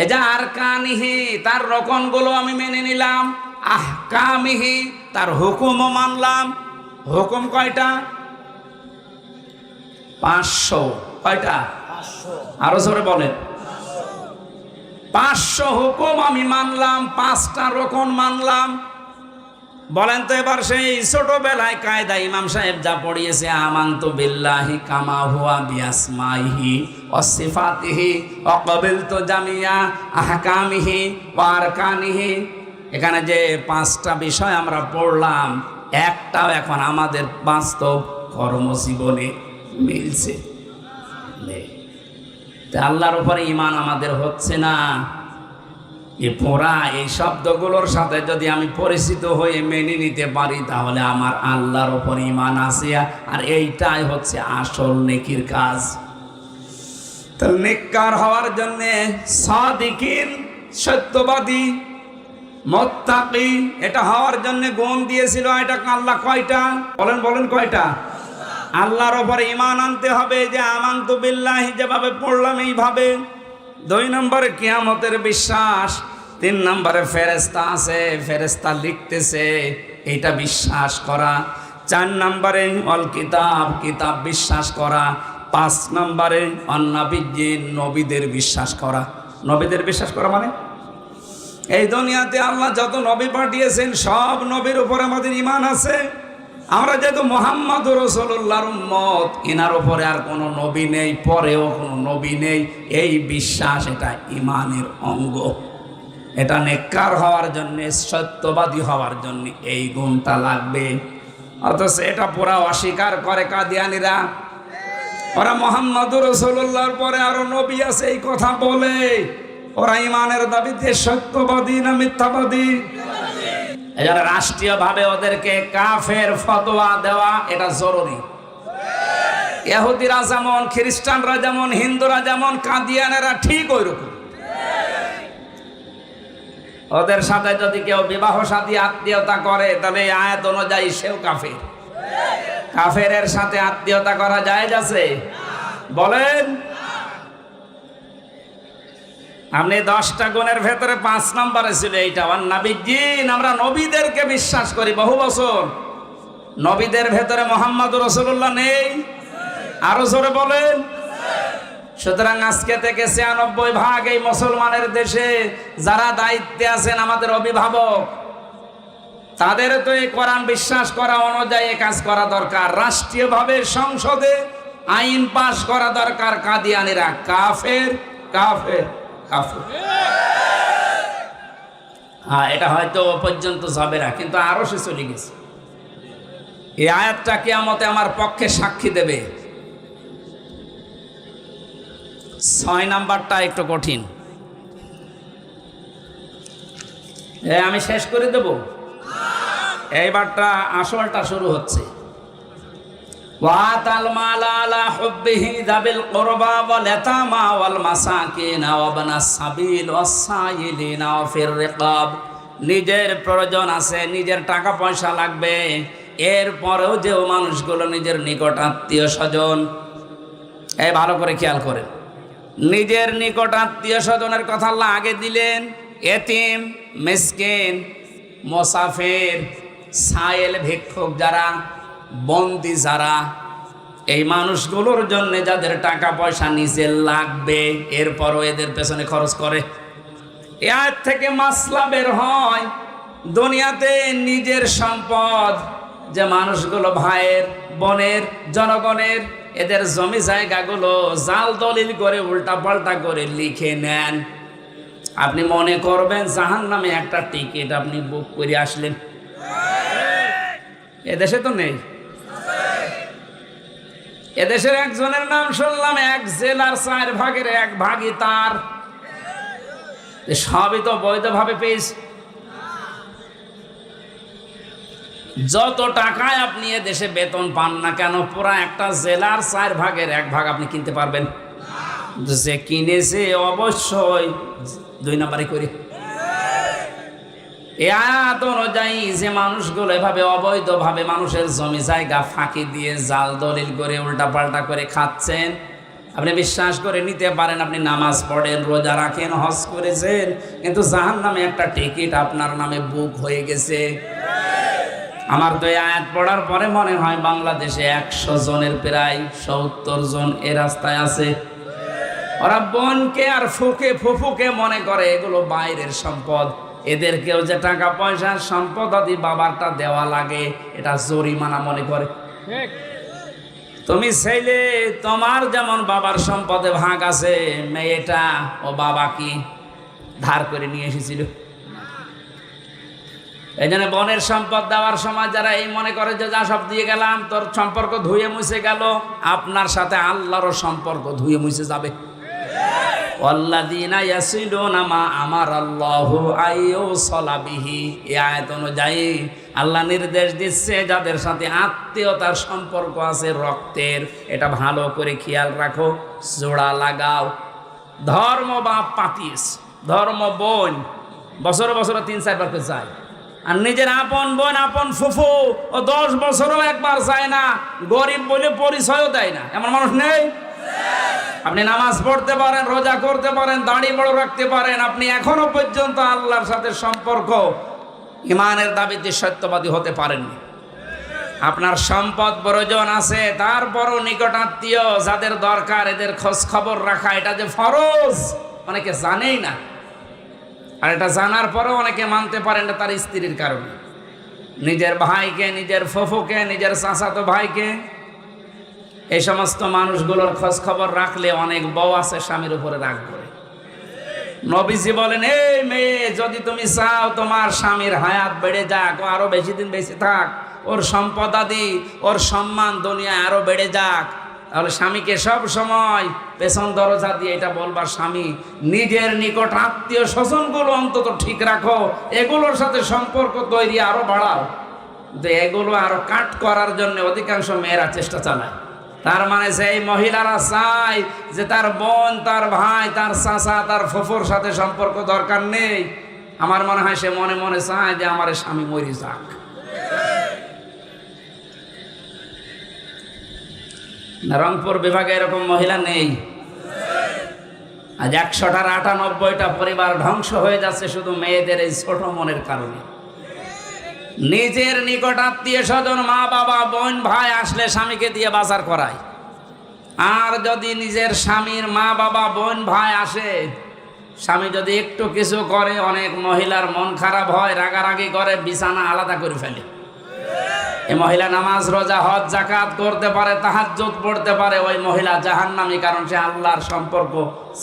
এই যে আরকানিহি, তার রোকনগুলো আমি মেনে নিলাম। আহকামিহি, তার হুকুমও মানলাম। হুকুম কয়টা? 500। কয়টা? আরো জোরে বলেন। 500 হুকুম আমি মানলাম, 5টা রোকন মানলাম। বলেন তো এবার সেই ছোটবেলায় কায়দা ইমাম সাহেব যা পড়িয়েছে, আমানতু বিল্লাহি কামা হুয়া বিআসমাইহি ওয়া সিফাতিহি ওয়া ক্বাবিলতু জামিয়া আহকামিহি ওয়া আরকানিহি, এখানে যে 5টা বিষয় আমরা পড়লাম, একটাও এখন আমাদের বাস্তব কর্মজীবনে মিলছে নেই। আল্লাহর উপরে ঈমান আমাদের হচ্ছে না। এই পড়া এই শব্দগুলোর সাথে যদি আমি পরিচিত হয়ে মেনে নিতে পারি, তাহলে আমার আল্লাহর উপরে ঈমান আছে। আর এইটাই হচ্ছে আসল নেকির কাজ। তো নেককার হওয়ার জন্য সাদিকিন, সত্যবাদী, মুত্তাকি, এটা হওয়ার জন্য গুণ দিয়েছিল। এটা আল্লাহ কয়টা? বলেন বলেন কয়টা? আল্লাহর উপরে ঈমান আনতে হবে, যে আমানতু বিল্লাহি যেভাবে পড়লাম এইভাবে। 2 নম্বরে কিয়ামতের বিশ্বাস। 3 নম্বরে ফেরেশতা আছে, ফেরেশতা লিখতেছে, এটা বিশ্বাস করা। 4 নম্বরে অল কিতাব, কিতাব বিশ্বাস করা। 5 নম্বরে অন্নাবিয়্যিন, নবীদের বিশ্বাস করা। নবীদের বিশ্বাস করা মানে এই দুনিয়াতে আল্লাহ যত নবী পাঠিয়েছেন, সব নবীর উপর আমাদের ঈমান আছে। আমরা যেহেতু মুহাম্মদুর রাসূলুল্লাহর উম্মত, এনার উপরে আর কোনো নবী নেই, পরেও কোনো নবী নেই, এই বিশ্বাস এটা ঈমানের অঙ্গ। এটা নেককার হওয়ার জন্যে, সত্যবাদী হওয়ার জন্য এই গুণটা লাগবে। অথচ এটা পুরা অস্বীকার করে কাদিয়ানীরা। ওরা মুহাম্মদুর রাসূলুল্লাহর পরে আরো নবী আছে এই কথা বলে। ওরা ঈমানের দাবিতে সত্যবাদী না মিথ্যাবাদী? এজন্য রাষ্ট্রীয়ভাবে ওদেরকে কাফের ফতোয়া দেওয়া এটা জরুরি। ইহুদিরা যেমন, খ্রিস্টানরা যেমন, হিন্দুরা যেমন, কাদিয়ানেরা ঠিক ওইরকম। ওদের সাথে যদি কেউ বিবাহ শাদী আত্মীয়তা করে, তাহলে এই আয়াত অনুযায়ী সেও কাফের। কাফেরের সাথে আত্মীয়তা করা জায়েজ আছে? বলেন। আপনি 10টা গুণের ভেতরে 5 নম্বরে ছিল এইটা, ওয়ান্নাবিয়্যিন, আমরা নবীদেরকে বিশ্বাস করি বহু বছর। নবীদের ভেতরে মুহাম্মদুর রাসূলুল্লাহ নেই? আরো জোরে বলেন। সুতরাং আজকে থেকে 96% এই মুসলমানের দেশে যারা দায়িত্বে আছেন, আমাদের অভিভাবক, তাদের তো এই কোরআন বিশ্বাস করা অনুযায়ী কাজ করা দরকার। রাষ্ট্রীয়ভাবে সংসদে আইন পাশ করা দরকার। কাদিয়ানীরা কাফের, কাফের, কাফের। হ্যাঁ, এটা হয়তো পর্যন্ত যাবে না, কিন্তু আরো সে চলে গেছে। এই আয়াতটা কিয়ামতে আমার পক্ষে সাক্ষী দেবে। 6 নাম্বারটা একটু কঠিন। আমি শেষ করে দেব, এইবারটা আসলটা শুরু হচ্ছে। ওয়াতাল মালা আলা হুব্বিহি যাবিল কুরবা ওয়াল ইয়াতামা ওয়াল মাসাকিন ওয়া ইবনাস সাবিল ওয়াস সাইলিনা ওয়া ফির রিকাব। নিজের প্রয়োজন আছে, নিজের টাকা পয়সা লাগবে, এরপরেও যে মানুষগুলো নিজের নিকট আত্মীয় স্বজন, এই ভালো করে খেয়াল করেন, নিজের নিকট আত্মীয় স্বজনের কথা আল্লাহ আগে দিলেন। এতিম, মিসকিন, মুসাফির, সায়েল ভিক্ষুক যারা, বন্দি যারা, এই মানুষগুলোর জন্য যাদের টাকা পয়সা নিজে লাগবে, এরপরও এদের পেছনে খরচ করে। এর থেকে মাসলা বের হয়, দুনিয়াতে নিজের সম্পদ যে মানুষগুলো ভাইয়ের, বোনের, জনগণের, এদের জমি জায়গাগুলো জাল দলিল করে উল্টা পাল্টা করে লিখে নেন। আপনি মনে করবেন জাহান্নামে একটা টিকিট আপনি বুক করে আসলেন। এদেশে তো নেই। এদেশের একজনের নাম শুনলাম, এক জেলার 4 ভাগের 1 ভাগই তার। সবই তো বৈধভাবে পেয়েছে। যত টাকায় আপনি এদেশে বেতন পান না কেন, পুরা একটা জেলার 4 ভাগের 1 ভাগ আপনি কিনতে পারবেন। যে কিনেছে অবশ্যই 2 নাম্বারই করে। এই আয়াত অনুযায়ী যে মানুষগুলো এভাবে অবৈধভাবে মানুষের জমি জায়গা ফাঁকি দিয়ে জাল দলিল করে উল্টা পাল্টা করে খাচ্ছেন, আপনি বিশ্বাস করে নিতে পারেন আপনি নামাজ পড়েন, রোজা রাখেন, হজ করেছেন, কিন্তু জাহান্নামে একটা টিকিট আপনার নামে বুক হয়ে গেছে। আমার তো এই আয়াত পড়ার পরে মনে হয় বাংলাদেশে 100 জনের প্রায় 70 জন এ রাস্তায় আছে। ওরা বোনকে আর ফুফুকে মনে করে এগুলো বাইরের সম্পদ, এদেরকেও যে টাকা পয়সা সম্পদ আদি বাবারটা দেওয়া লাগে, এটা জরিমানা মনে করে। তুমি ছেলে, তোমার যেমন বাবার সম্পদে ভাগ আছে, মেয়েটা ও বাবা কি ধার করে নিয়ে এসেছিল। এই জন্য বোনের সম্পদ দেওয়ার সময় যারা এই মনে করে যে যা সব দিয়ে গেলাম, তোর সম্পর্ক ধুয়ে মুছে গেল, আপনার সাথে আল্লাহরও সম্পর্ক ধুয়ে মুছে যাবে। ওয়াল্লাযীনা ইয়াসিলুনা মা আমারাল্লাহু আইয়ুসালা বিহি। এই আয়াত অনুযায়ী আল্লাহ নির্দেশ দিচ্ছে যাদের সাথে আত্মীয়তার সম্পর্ক আছে রক্তের, এটা ভালো করে খেয়াল রাখো, জোড়া লাগাও। ধর্ম বাপ পাতিস, ধর্ম বোন বছরে বছরে 3-4 বার করে যায়, আর নিজের আপন বোন, আপন ফুফু ও 10 বছরও একবার যায় না, গরিব বলে পরিচয়ও দেয় না, এমন মানুষ নেই। আপনি নামাজ পড়তে পারেন, রোজা করতে পারেন, দাড়ি বড় রাখতে পারেন, আপনি এখনো পর্যন্ত আল্লাহর সাথে সম্পর্ক ইমানের দাবিতে সত্যবাদী হতে পারেননি। আপনার সম্পদ প্রয়োজন আছে, তারপরও নিকট আত্মীয় যাদের দরকার এদের খোঁজ খবর রাখা, এটা যে ফরজ অনেকে জানেই না। আর এটা জানার পরেও অনেকে মানতে পারেন না তার স্ত্রীর কারণে। নিজের ভাইকে, নিজের ফুফুকে, নিজের চাচাতো ভাইকে, এই সমস্ত মানুষগুলোর খোঁজ খবর রাখলে অনেক বউ আছে স্বামীর উপরে রাগ করে। নবীজি বলেন, এই মেয়ে, যদি তুমি চাও তোমার স্বামীর হায়াত বেড়ে যাক, ও আরো বেশি দিন বেঁচে থাক, ওর সম্পদ আদি, ওর সম্মান দুনিয়ায় আরো বেড়ে যাক, তাহলে স্বামীকে সব সময় পেছন দরজা দিয়ে এটা বলবার, স্বামী নিজের নিকট আত্মীয় স্বজনগুলো অন্তত ঠিক রাখো, এগুলোর সাথে সম্পর্ক তৈরি আরো বাড়াও। কিন্তু এগুলো আরো কাট করার জন্য অধিকাংশ মেয়েরা চেষ্টা চালায়। তার মানে সেই মহিলারা চায় যে তার বোন, তার ভাই, তার চাচা, তার ফুফুর সাথে সম্পর্ক দরকার নেই। আমার মনে হয় সে মনে মনে চায় যে আমার স্বামী মরি যাক। রংপুর বিভাগে এরকম মহিলা নেই। আজ 100টার 98টা পরিবার ধ্বংস হয়ে যাচ্ছে শুধু মেয়েদের এই ছোট মনের কারণে। নিজের নিকট আত্মীয় স্বজন, মা বাবা, বোন, ভাই আসলে স্বামীকে দিয়ে বাজার করায়। আর যদি নিজের স্বামীর মা বাবা, বোন, ভাই আসে, স্বামী যদি একটু কিছু করে, অনেক মহিলার মন খারাপ হয়, রাগারাগি করে, বিছানা আলাদা করে ফেলে। এই মহিলা নামাজ, রোজা, হজ, যাকাত করতে পারে, তাহাজ্জুদ পড়তে পারে, ওই মহিলা জাহান্নামী, কারণ সে আল্লাহর সম্পর্ক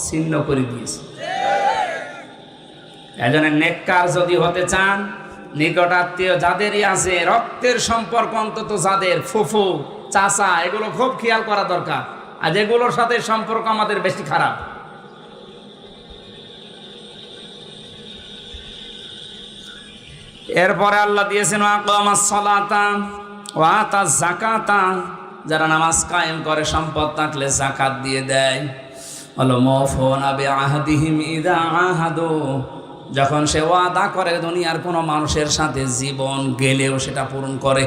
ছিন্ন করে দিয়েছে। এজন্য নেককার যদি হতে চান, নিকট আত্মীয় যাদেরই আছে, রক্তের সম্পর্ক অন্তত যাদের, ফুফু, চাচা, এগুলো খুব খেয়াল করা দরকার। আর এগুলোর সাথে সম্পর্ক আমাদের বেশি খারাপ। এরপরে আল্লাহ দিয়েছেন আকামাস সালাতা ওয়া আতাজ যাকাতা, যারা নামাজ কায়েম করে সম্পদ থাকলে যাকাত দিয়ে দেয়। আল মুফুনা বিআহদিহিম ইযা আহাদু, যখন সে ওয়াদা করে দুনিয়ার কোনো মানুষের সাথে জীবন গেলেও সেটা পূরণ করে।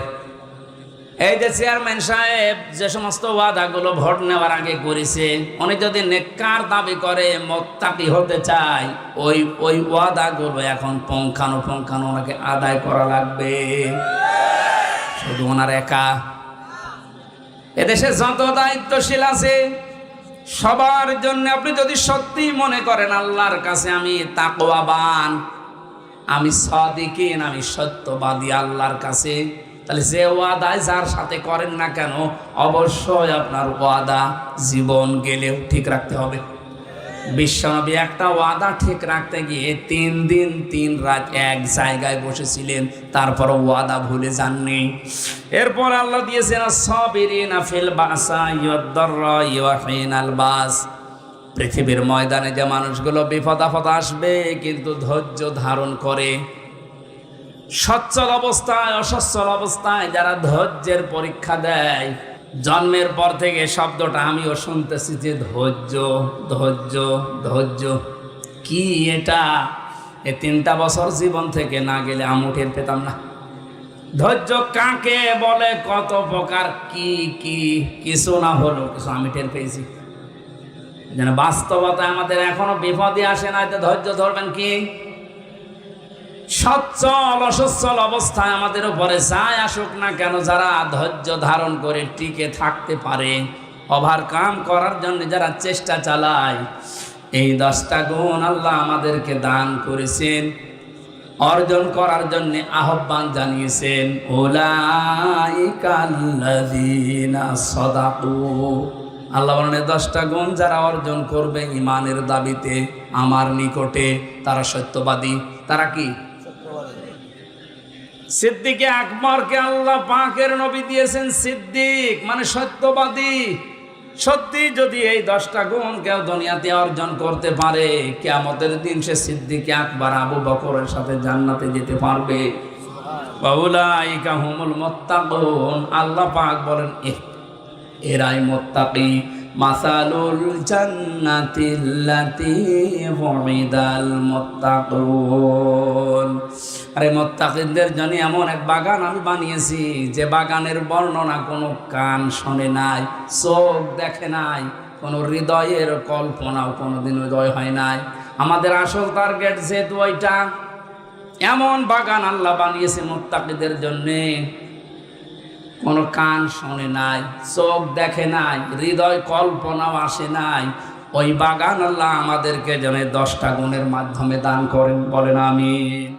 এই যে চেয়ারম্যান সাহেব যে সমস্ত ওয়াদাগুলো ভোট নেওয়ার আগে করেছে, উনি যদি নেককার দাবি করে মুত্তাকি হতে চায়, ওই ওয়াদাগুলো এখন পুঙ্খানুপুঙ্খানু ওনাকে আদায় করা লাগবে। শুধু ওনার একা, এদেশে যত দায়িত্বশীল আছে সবার জন্য আপনি যদি সত্যি মনে করেন আল্লাহর কাছে আমি তাকওয়াবান, আমি সাদিকিন, আমি সত্যবাদী আল্লাহর কাছে, তাহলে যে ওয়াদায় যার সাথে করেন না কেন অবশ্যই আপনার ওয়াদা জীবন গেলেও ঠিক রাখতে হবে। বিশ্বনবী একটা ওয়াদা ঠিক রাখতে গিয়ে 3 দিন 3 রাত এক জায়গায় বসেছিলেন, তারপর ওয়াদা ভুলে যাননি। এরপর আল্লাহ দিয়েছেন সাবিরিনা ফিল বাসা ওয়াদ-দাররা ওয়া হিনাল বাস। পৃথিবীর ময়দানে যে মানুষগুলো বিপদ আপদ আসবে কিন্তু ধৈর্য ধারণ করে, সচ্ছল অবস্থায় অসচ্ছল অবস্থায় যারা ধৈর্যের পরীক্ষা দেয়, জন্মের পর থেকে শব্দটা আমিও শুনতেছি যে ধৈর্য ধৈর্য ধৈর্য। কি এটা? এই 3টা বছর জীবন থেকে না গেলে আমি টের পেতাম না। ধৈর্য কাকে বলে, কত প্রকার, কি কি, কিছু না হলো কিছু আমি টের পেয়েছি। যেন বাস্তবতায় আমাদের এখনো বিপদই আসে না, ধৈর্য ধরবেন কি? সচ্ছল অসচ্ছল অবস্থায় আমাদের উপরে যাই আসুক না কেন, যারা ধৈর্য ধারণ করে টিকে থাকতে পারে, ওভারকাম করার জন্য যারা চেষ্টা চালায়, এই 10টা গুণ আল্লাহ আমাদেরকে দান করেছেন, অর্জন করার জন্য আহ্বান জানিয়েছেন। উলাইকাল্লাযীনা সাদাকু, আল্লাহ বলেন 10টা গুণ যারা অর্জন করবে ঈমানের দাবিতে আমার নিকটে, তারা সত্যবাদী। তারা কি? সিদ্দিকে আকবরকে আল্লাহ পাকের নবী দিয়েছেন সিদ্দিক, মানে সত্যবাদী। সত্যি যদি এই 10টা গুণ কেউ দুনিয়াতে অর্জন করতে পারে, কিয়ামতের দিন সে সিদ্দিকে আকবর আবু বকরের সাথে জান্নাতে যেতে পারবে। উলাইকা হুমুল মুত্তাকুন, আল্লাহ পাক বলেন এরাই মুত্তাকি। মাসালুল জান্নাতিল্লাতী ওয়াইদাল মুত্তাকুন, আরে মুত্তাকিদের জন্য এমন এক বাগান আমি বানিয়েছি যে বাগানের বর্ণনা কোনো কান শোনে নাই, চোখ দেখে নাই, কোনো হৃদয়ের কল্পনাও কোনোদিন উদয় হয় নাই। আমাদের আসল টার্গেট যেহেতু ওইটা, এমন বাগান আল্লাহ বানিয়েছে মুত্তাকিদের জন্যে, কোনো কান শোনে নাই, চোখ দেখে নাই, হৃদয় কল্পনাও আসে নাই। ওই বাগান আল্লাহ আমাদেরকে যেন 10টা গুণের মাধ্যমে দান করেন, বলেন আমিন।